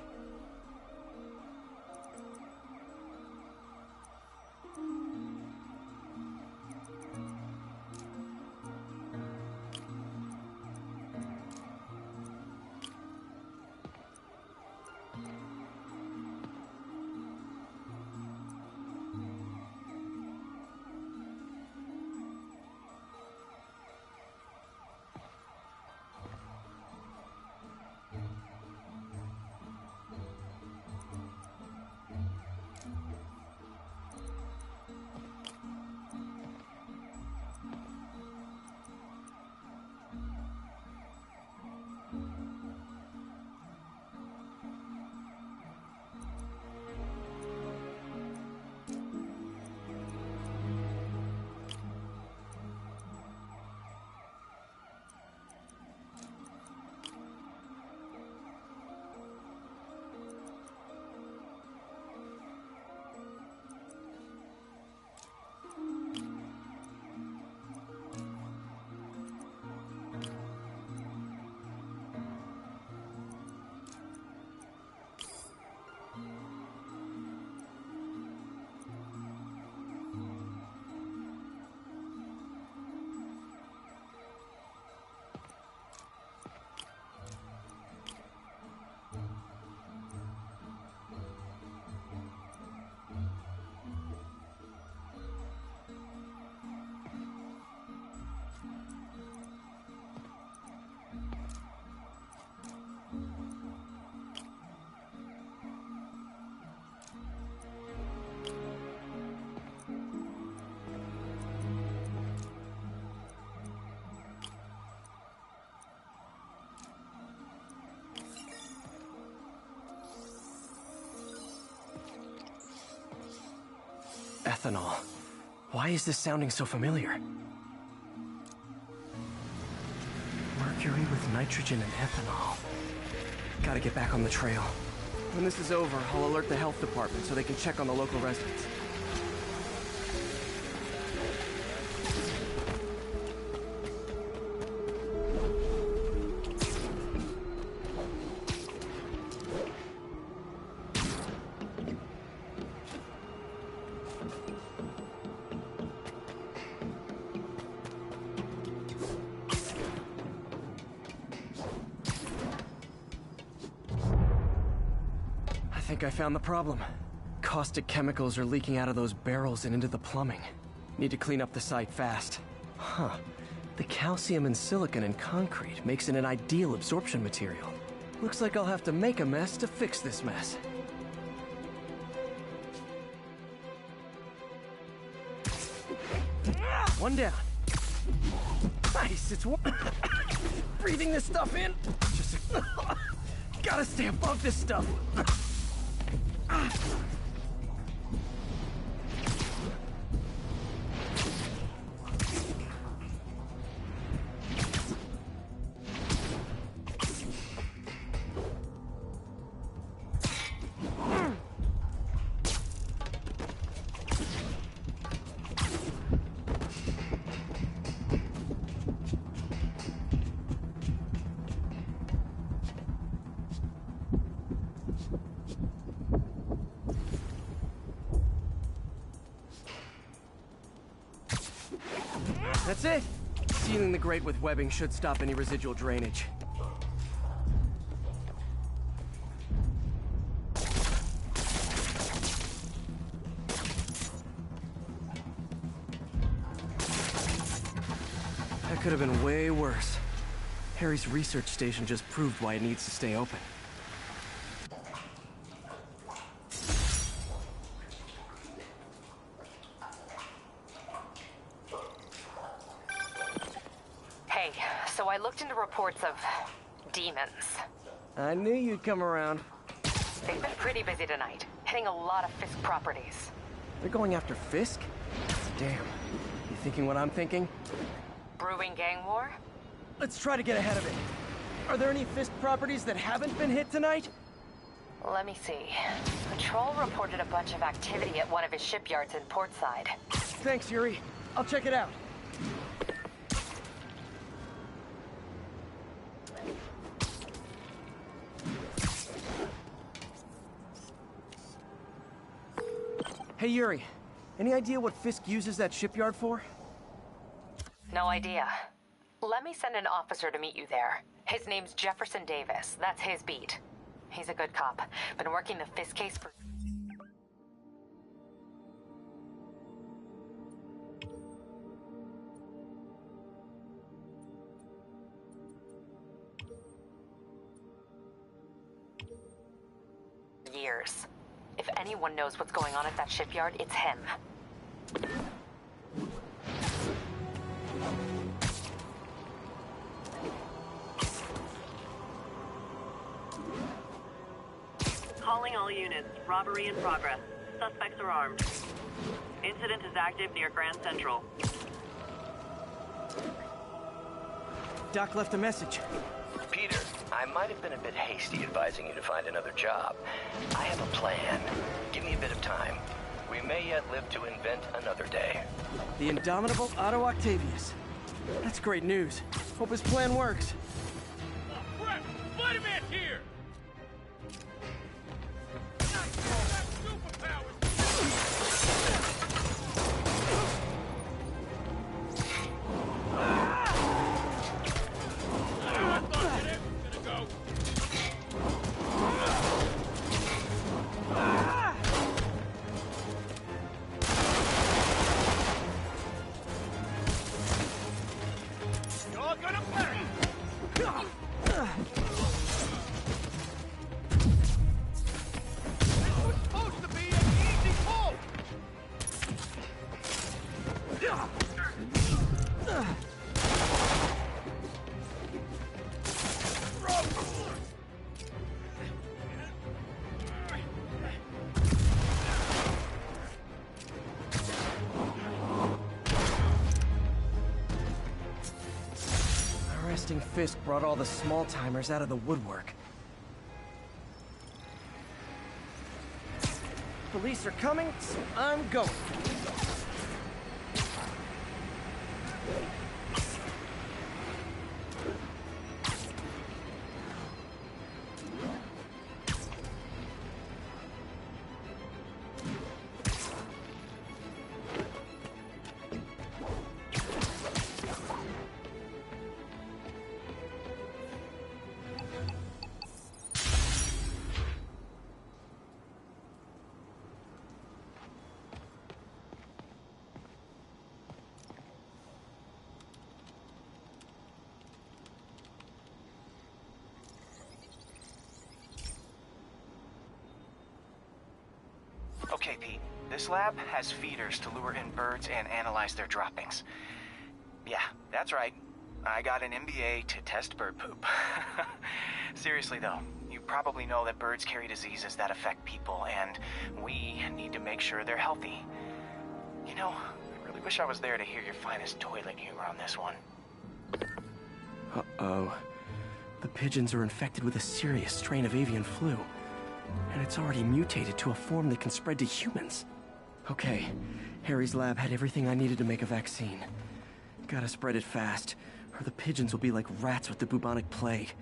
Ethanol. Why is this sounding so familiar? Mercury with nitrogen and ethanol. Gotta get back on the trail. When this is over, I'll alert the health department so they can check on the local residents. I think I found the problem. Caustic chemicals are leaking out of those barrels and into the plumbing. Need to clean up the site fast. Huh. The calcium and silicon in concrete makes it an ideal absorption material. Looks like I'll have to make a mess to fix this mess. One down. Nice, it's breathing this stuff in. Just gotta stay above this stuff. That's it! Sealing the grate with webbing should stop any residual drainage. That could have been way worse. Harry's research station just proved why it needs to stay open. Hey, so I looked into reports of demons. I knew you'd come around. They've been pretty busy tonight, hitting a lot of Fisk properties. They're going after Fisk? Damn. You thinking what I'm thinking? Brewing gang war? Let's try to get ahead of it. Are there any Fisk properties that haven't been hit tonight? Let me see. Patrol reported a bunch of activity at one of his shipyards in Portside. Thanks, Yuri. I'll check it out. Hey, Yuri. Any idea what Fisk uses that shipyard for? No idea. Let me send an officer to meet you there. His name's Jefferson Davis. That's his beat. He's a good cop. Been working the Fisk case for... years. If anyone knows what's going on at that shipyard, it's him. Calling all units. Robbery in progress. Suspects are armed. Incident is active near Grand Central. Doc left a message. Peter, I might have been a bit hasty advising you to find another job. I have a plan. Give me a bit of time. We may yet live to invent another day. The indomitable Otto Octavius. That's great news. Hope his plan works. Oh, crap! Spider-Man's here! Arresting Fisk brought all the small-timers out of the woodwork. Police are coming, so I'm going. Okay, Pete. This lab has feeders to lure in birds and analyze their droppings. Yeah, that's right. I got an MBA to test bird poop. Seriously, though, you probably know that birds carry diseases that affect people, and we need to make sure they're healthy. You know, I really wish I was there to hear your finest toilet humor on this one. Uh-oh. The pigeons are infected with a serious strain of avian flu. And it's already mutated to a form that can spread to humans. Okay, Harry's lab had everything I needed to make a vaccine. Gotta spread it fast, or the pigeons will be like rats with the bubonic plague.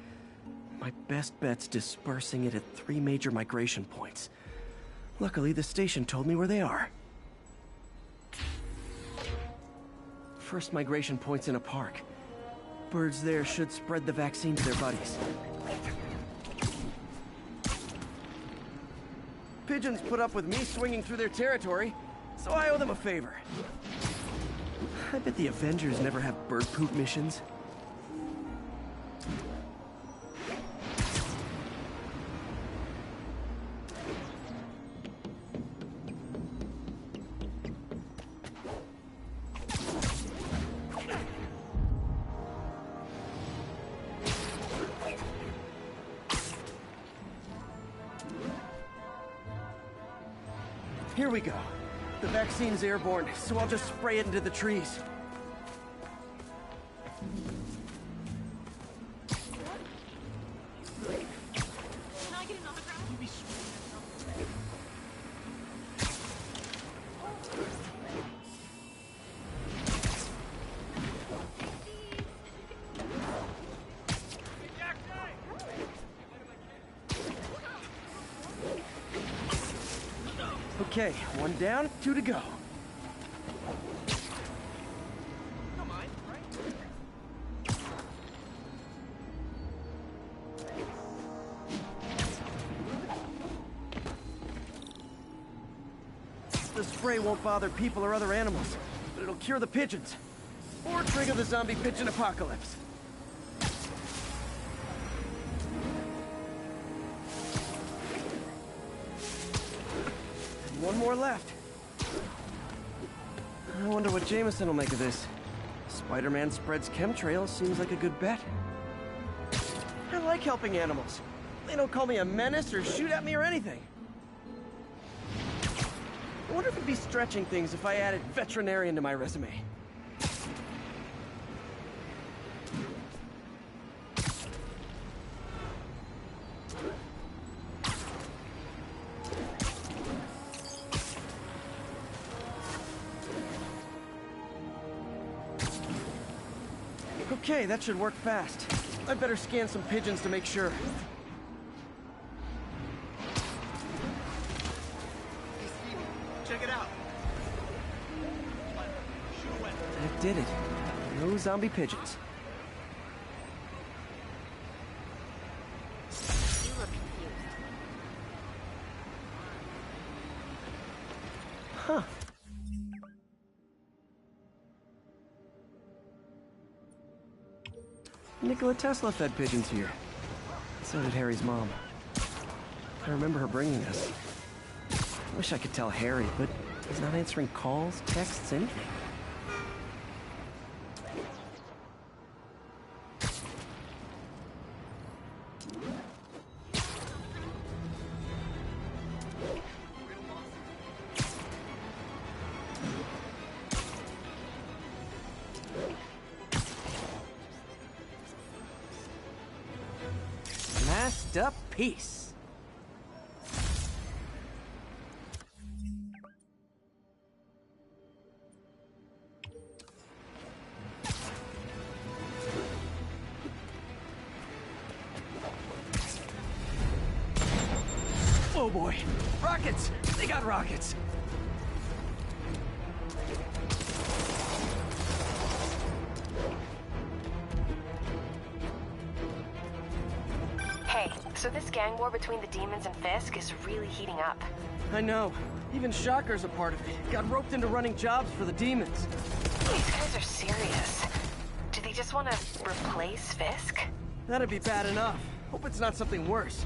My best bet's dispersing it at 3 major migration points. Luckily, the station told me where they are. First migration point's in a park. Birds there should spread the vaccine to their buddies. Pigeons put up with me swinging through their territory, so I owe them a favor. I bet the Avengers never have bird poop missions. Here we go. The vaccine's airborne, so I'll just spray it into the trees. Okay, 1 down, 2 to go. The spray won't bother people or other animals, but it'll cure the pigeons. Or trigger the zombie pigeon apocalypse. One more left. I wonder what Jameson will make of this. Spider-Man spreads chemtrails seems like a good bet. I like helping animals. They don't call me a menace or shoot at me or anything. I wonder if it'd be stretching things if I added veterinarian to my resume. Okay, that should work fast. I'd better scan some pigeons to make sure. Hey, Stevie, check it out. That did it. No zombie pigeons. You look confused. Huh. Nikola Tesla fed pigeons here. So did Harry's mom. I remember her bringing this. I wish I could tell Harry, but he's not answering calls, texts, anything. Peace. Oh boy, rockets! They got rockets! So this gang war between the demons and Fisk is really heating up. I know. Even Shocker's a part of it. Got roped into running jobs for the demons. These guys are serious. Do they just want to replace Fisk? That'd be bad enough. Hope it's not something worse.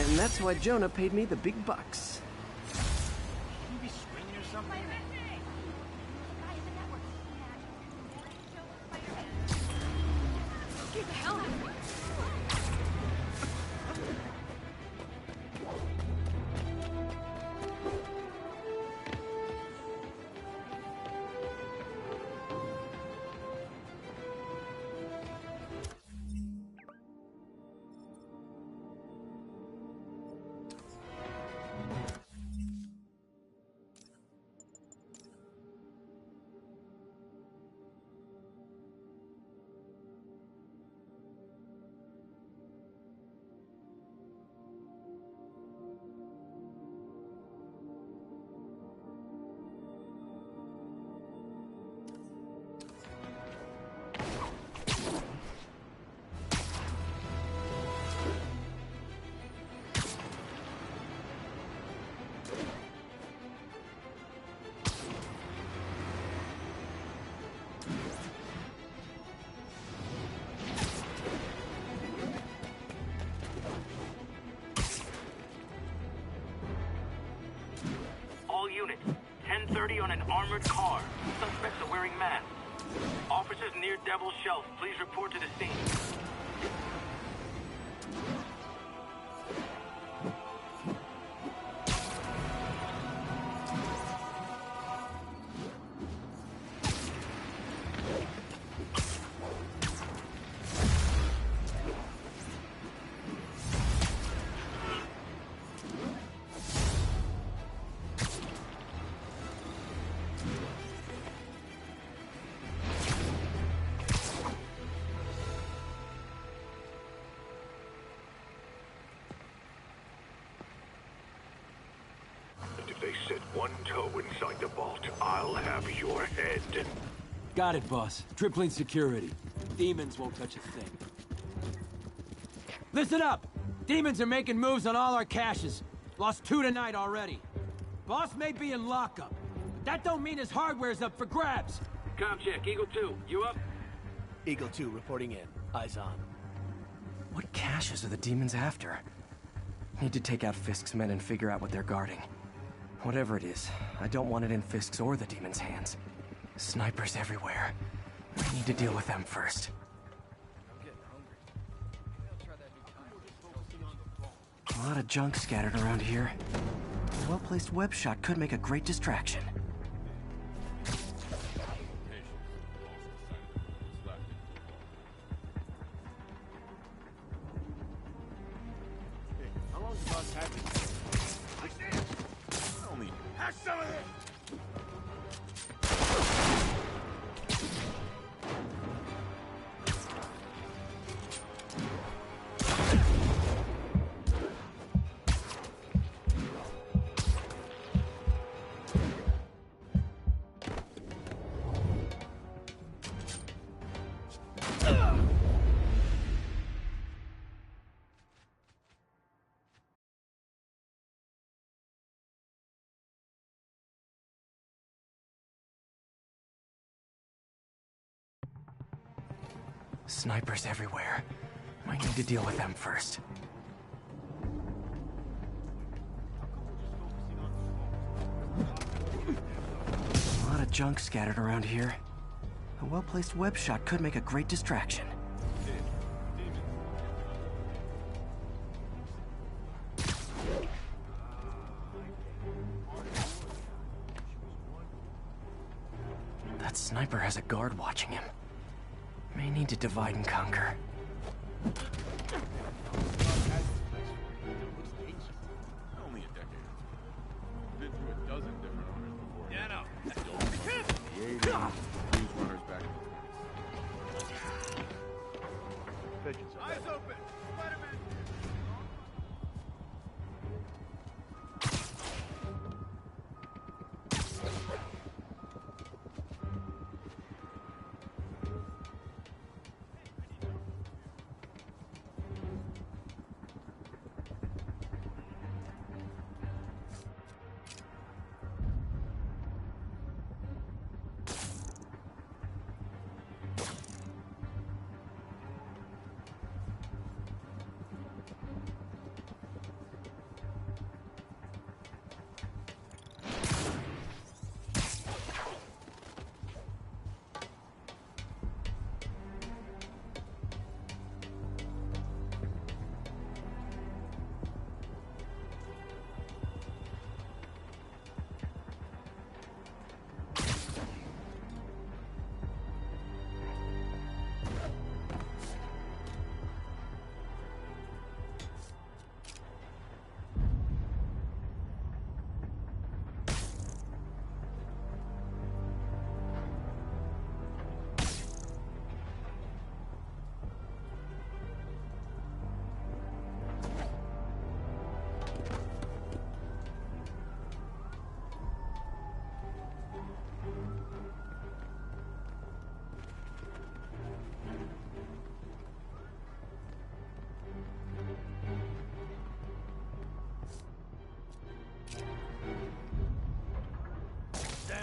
And that's why Jonah paid me the big bucks. You be swinging or something? Get the hell out of here! All units, 10:30 on an armored car. Suspects are wearing masks. Officers near Devil's Shelf, please report to the scene. If they set one toe inside the vault, I'll have your head. Got it, boss. Tripling security. Demons won't touch a thing. Listen up! Demons are making moves on all our caches. Lost 2 tonight already. Boss may be in lockup, but that don't mean his hardware's up for grabs. Com check, Eagle 2, you up? Eagle 2 reporting in. Eyes on. What caches are the demons after? Need to take out Fisk's men and figure out what they're guarding. Whatever it is, I don't want it in Fisk's or the demons' hands. Snipers everywhere. I need to deal with them first. A lot of junk scattered around here. A well-placed web shot could make a great distraction. How long does boss have it? I see it! Tell me. Have some of this! Snipers everywhere. Might need to deal with them first. A lot of junk scattered around here. A well-placed web shot could make a great distraction. That sniper has a guard watching him. May need to divide and conquer. Only a decade. Been through a dozen different owners before. Yeah, no. The 80s, these runners back in the Pigeons. Eyes open! Spiderman!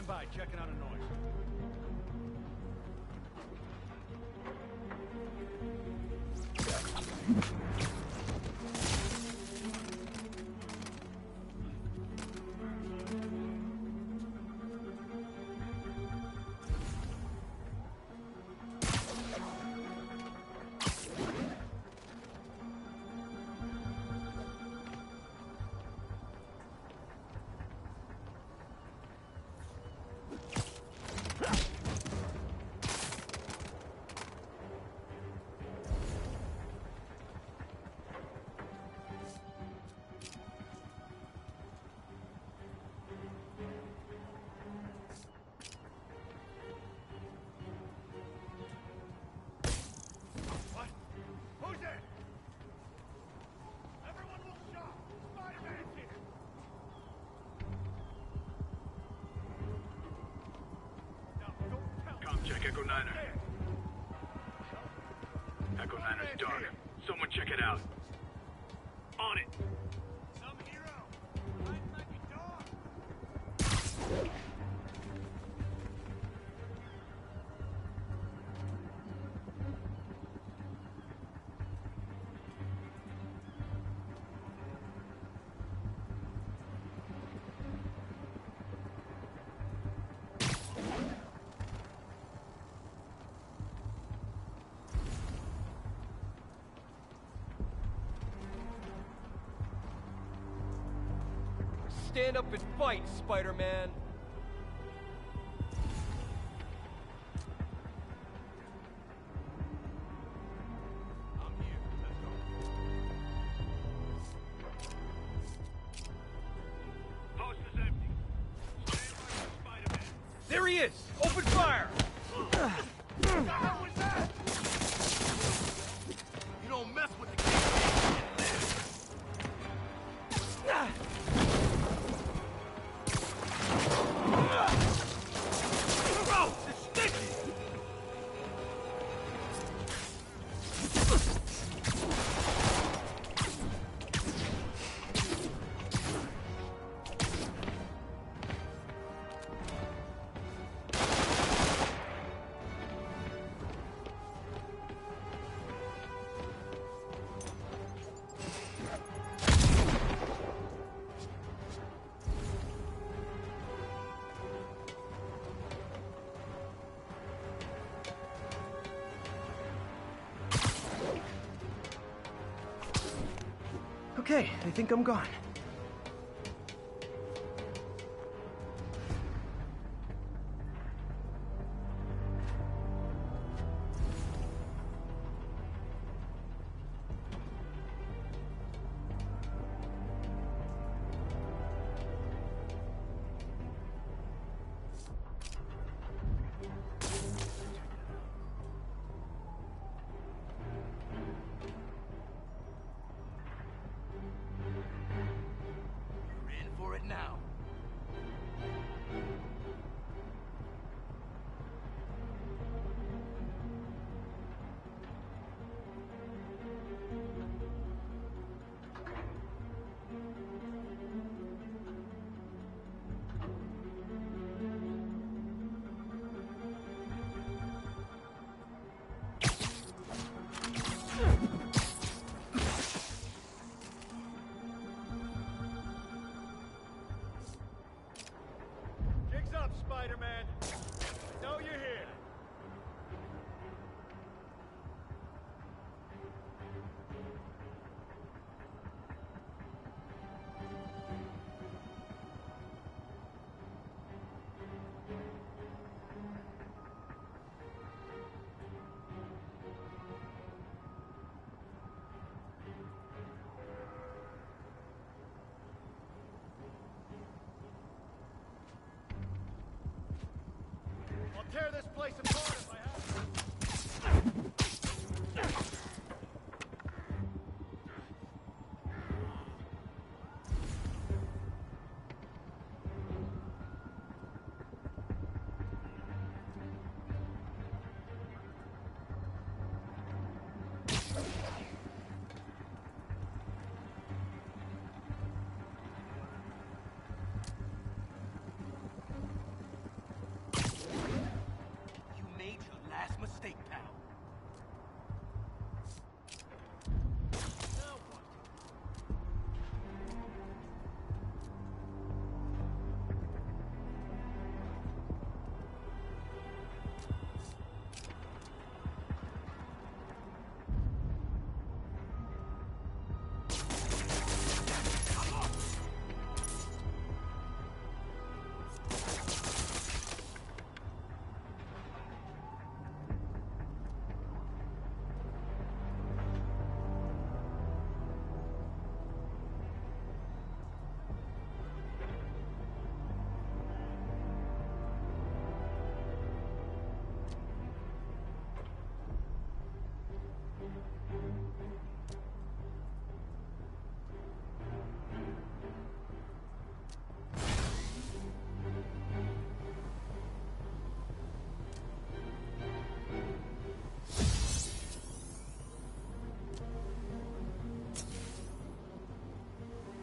Stand by, checking out a noise. Check Echo 9er. Echo 9er's dark. Someone check it out. On it. Some hero. Hide like a dog. Stand up and fight, Spider-Man! I'm here. Let's go. Post is empty. Stand by for Spider-Man. There he is! Open fire! What the hell was that? You don't mess with the kid. Okay, I think I'm gone. Now. Jigs up, Spider-Man! I know you're here! I'll tear this place apart if I have to.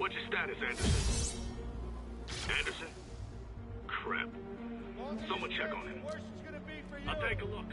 What's your status, Anderson? Anderson? Crap. Someone check on him. I'll take a look.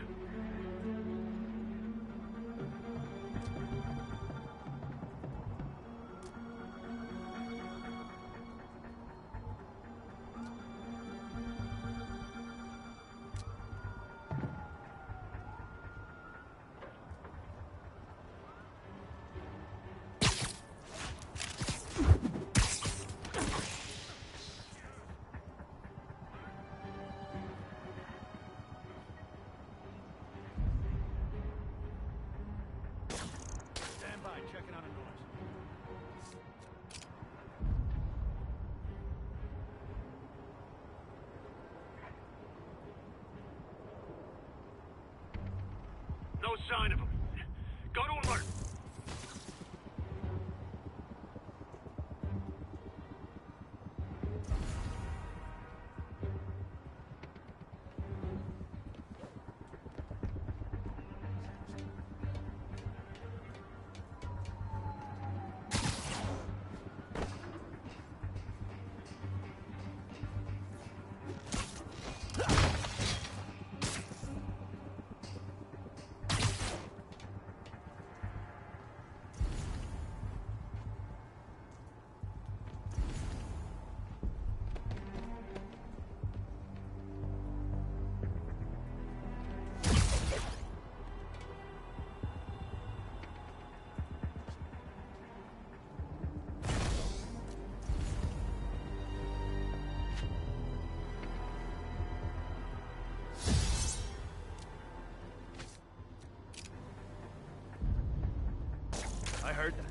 Checking on a noise. No sign of him. Go to alert. I heard that.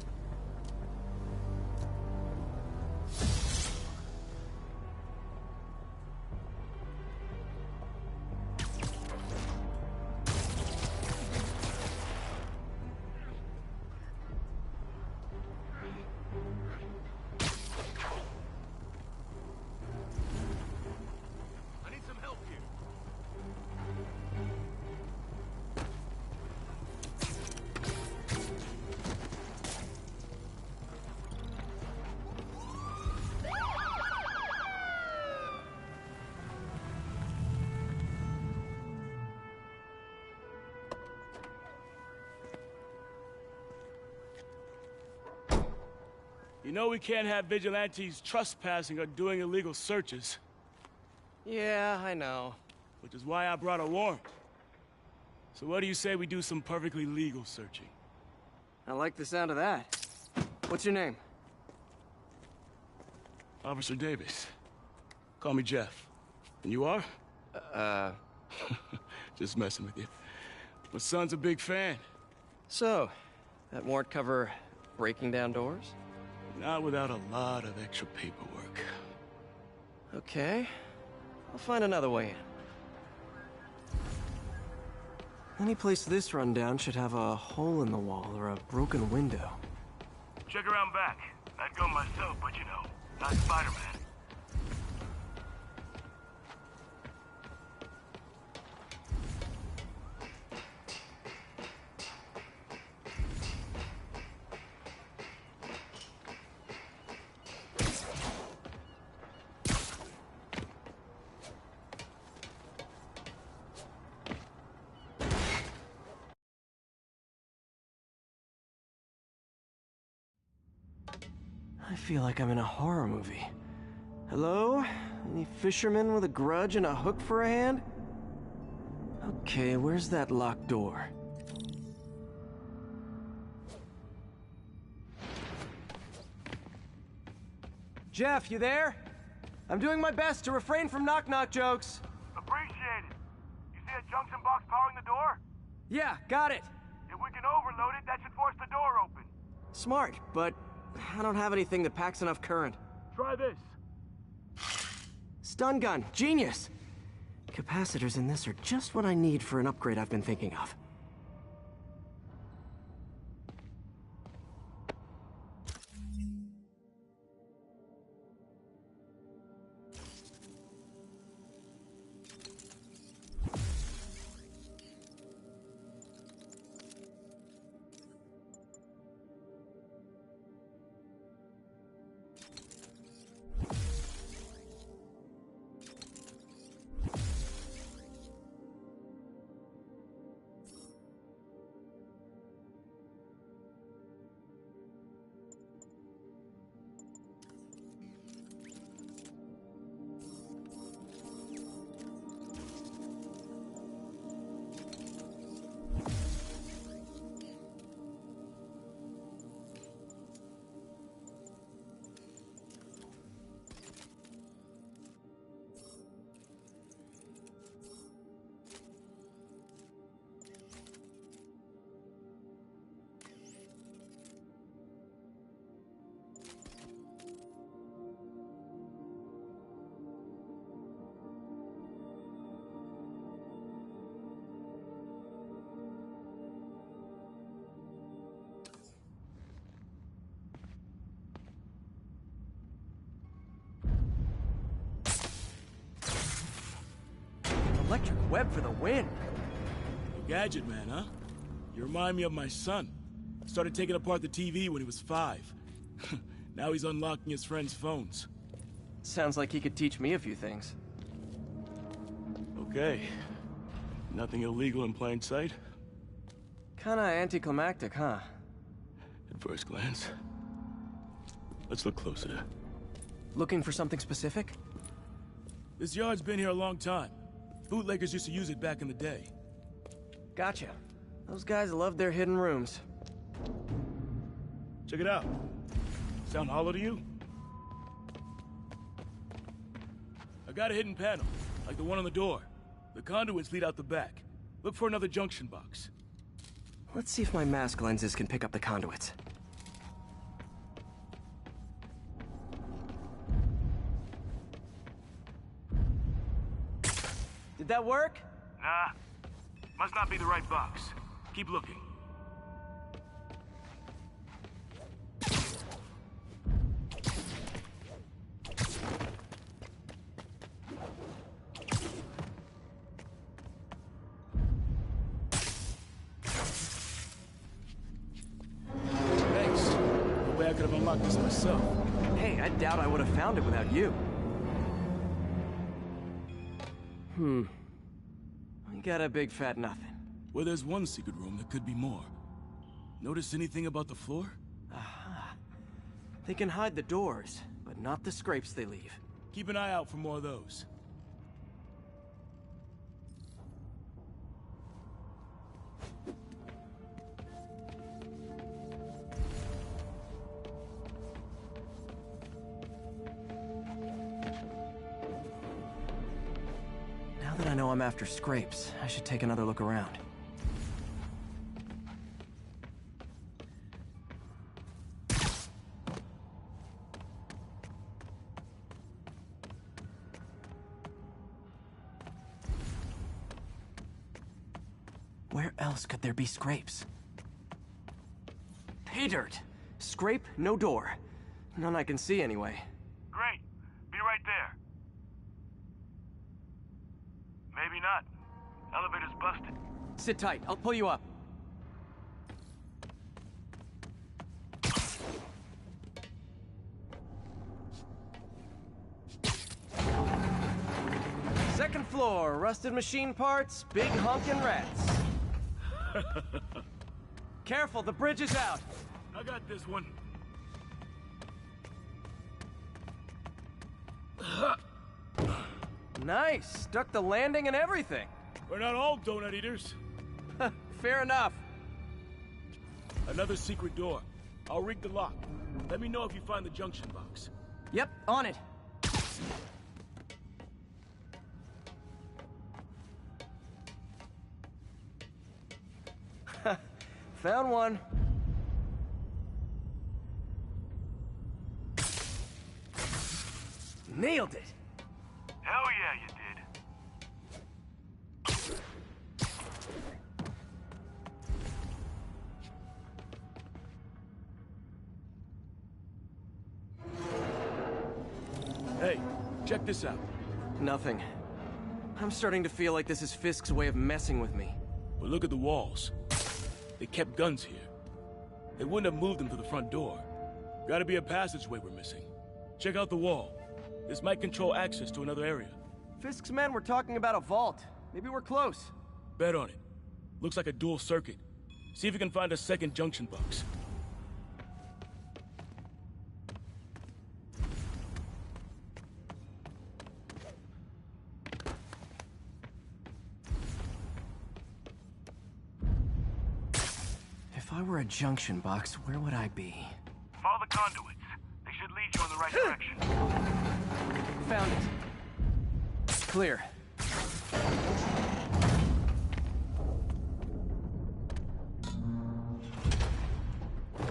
I need some help here. You know we can't have vigilantes trespassing or doing illegal searches. Yeah, I know. Which is why I brought a warrant. So what do you say we do some perfectly legal searching? I like the sound of that. What's your name? Officer Davis. Call me Jeff. And you are? Just messing with you. My son's a big fan. So, that warrant cover breaking down doors? Not without a lot of extra paperwork. Okay. I'll find another way in. Any place this rundown should have a hole in the wall or a broken window. Check around back. I'd go myself, but you know, not Spiderman. I feel like I'm in a horror movie. Hello? Any fisherman with a grudge and a hook for a hand? Okay, where's that locked door? Jeff, you there? I'm doing my best to refrain from knock-knock jokes. Appreciate it. You see a junction box powering the door? Yeah, got it. If we can overload it, that should force the door open. Smart, but I don't have anything that packs enough current. Try this. Stun gun, genius! Capacitors in this are just what I need for an upgrade I've been thinking of. Electric web for the win. Gadget man, huh? You remind me of my son. Started taking apart the TV when he was 5. Now he's unlocking his friends' phones. Sounds like he could teach me a few things. Okay. Nothing illegal in plain sight? Kinda anticlimactic, huh? At first glance. Let's look closer. Looking for something specific? This yard's been here a long time. Bootleggers used to use it back in the day. Gotcha. Those guys love their hidden rooms. Check it out. Sound hollow to you? I got a hidden panel, like the one on the door. The conduits lead out the back. Look for another junction box. Let's see if my mask lenses can pick up the conduits. Did that work? Nah. Must not be the right box. Keep looking. Thanks. No way I could have unlocked this myself. Hey, I doubt I would have found it without you. We got a big fat nothing. Well, there's one secret room that could be more. Notice anything about the floor? Aha. They can hide the doors, but not the scrapes they leave. Keep an eye out for more of those. Now that I know I'm after scrapes, I should take another look around. Where else could there be scrapes? Pay dirt! Scrape, no door. None I can see anyway. Great. Be right there. Maybe not. Elevator's busted. Sit tight, I'll pull you up. Second floor, rusted machine parts, big honkin' rats. Careful, the bridge is out. I got this one. Nice, stuck the landing and everything. We're not all donut eaters. Fair enough. Another secret door. I'll rig the lock. Let me know if you find the junction box. Yep, on it. Found one. Nailed it. Hell yeah, you did. Hey, check this out. Nothing. I'm starting to feel like this is Fisk's way of messing with me. But look at the walls. They kept guns here. They wouldn't have moved them to the front door. Gotta be a passageway we're missing. Check out the wall. This might control access to another area. Fisk's men were talking about a vault. Maybe we're close. Bet on it. Looks like a dual circuit. See if you can find a second junction box. If I were a junction box, where would I be? Follow the conduits. They should lead you in the right direction. Found it. Clear.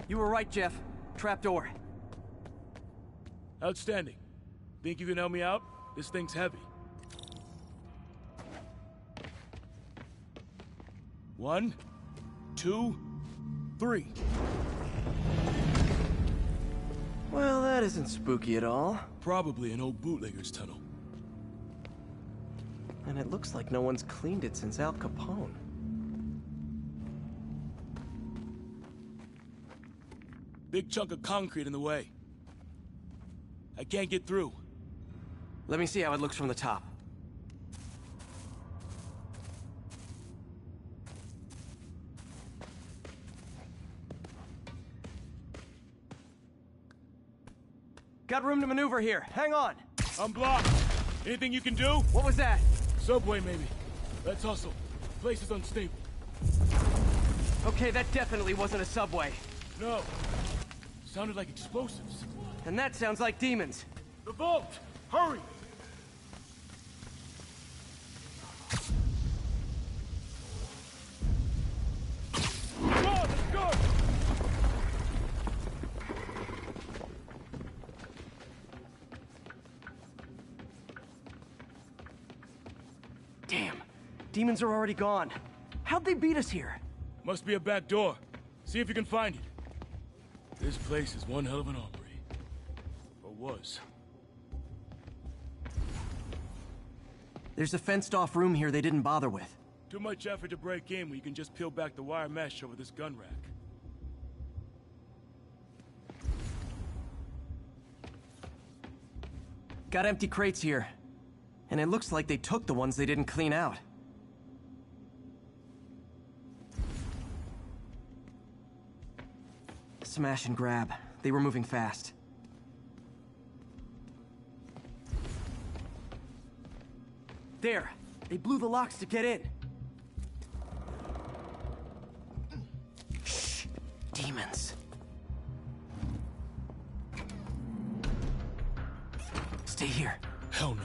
You were right, Jeff. Trapdoor. Outstanding. Think you can help me out? This thing's heavy. 1, 2, 3. Well, that isn't spooky at all. Probably an old bootlegger's tunnel. And it looks like no one's cleaned it since Al Capone. Big chunk of concrete in the way. I can't get through. Let me see how it looks from the top. Got room to maneuver here. Hang on. I'm blocked. Anything you can do? What was that? Subway, maybe. Let's hustle. Place is unstable. Okay, that definitely wasn't a subway. No. Sounded like explosives. And that sounds like demons. The vault! Hurry! Come on, let's go! Damn. Demons are already gone. How'd they beat us here? Must be a back door. See if you can find it. This place is one hell of an armory. Or was. There's a fenced-off room here they didn't bother with. Too much effort to break in when you can just peel back the wire mesh over this gun rack. Got empty crates here. And it looks like they took the ones they didn't clean out. Smash and grab. They were moving fast. There! They blew the locks to get in. Shh! Demons. Stay here. Hell no.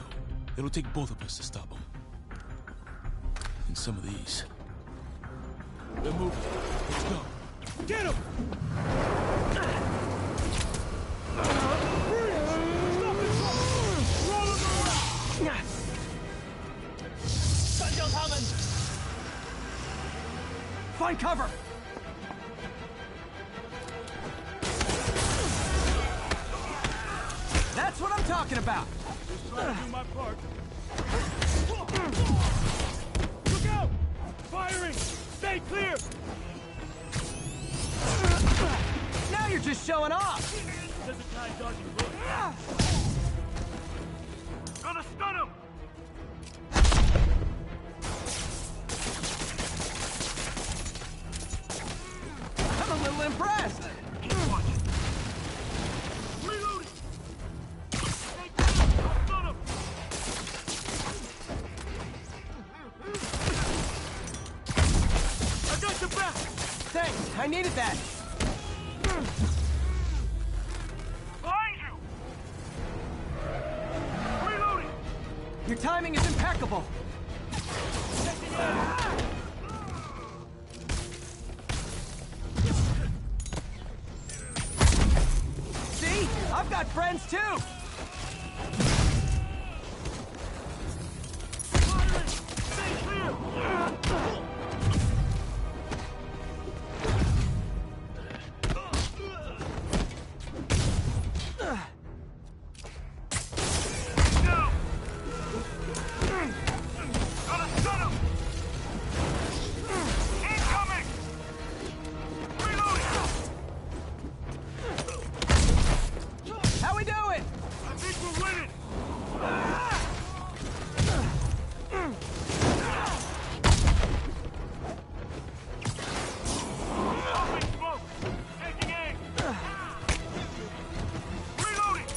It'll take both of us to stop them. And some of these. They're moving. Let's go. Get him! Find cover! That's what I'm talking about! Just trying to do my part. Look out! Firing! Stay clear! Now you're just showing off! Doesn't tie dodging bullets. Gonna stun him! I'm a little impressed! Keep watching. Reloading! Stay down! I'll stun him! I got your back! Thanks, I needed that! Behind you! Reloading! Your timing is impeccable! See? I've got friends too! Stay clear! How we doing? I think we're winning! Open smoke! Taking aim! Reloading!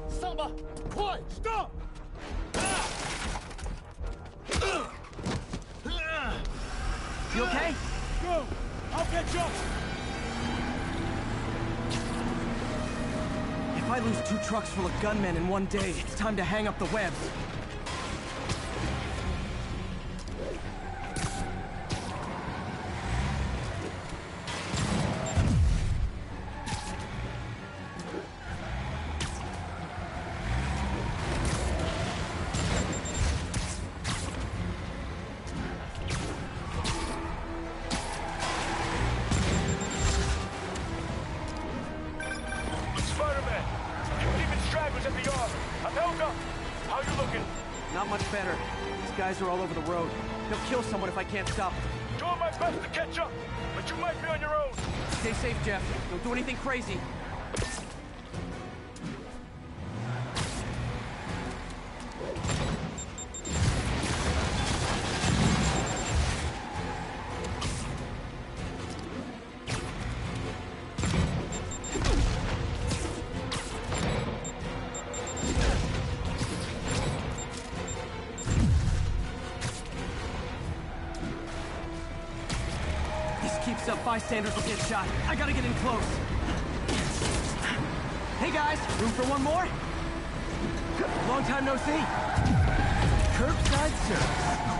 Samba! Quiet! Stop! You okay? Go! I'll catch up! If I lose 2 trucks full of gunmen in one day, it's time to hang up the webs. you looking? Not much better. These guys are all over the road. They'll kill someone if I can't stop them. Doing my best to catch up, but you might be on your own. Stay safe, Jeff. Don't do anything crazy. Keeps up, bystanders will get shot. I gotta get in close. Hey guys, room for one more? Long time no see. Curbside service.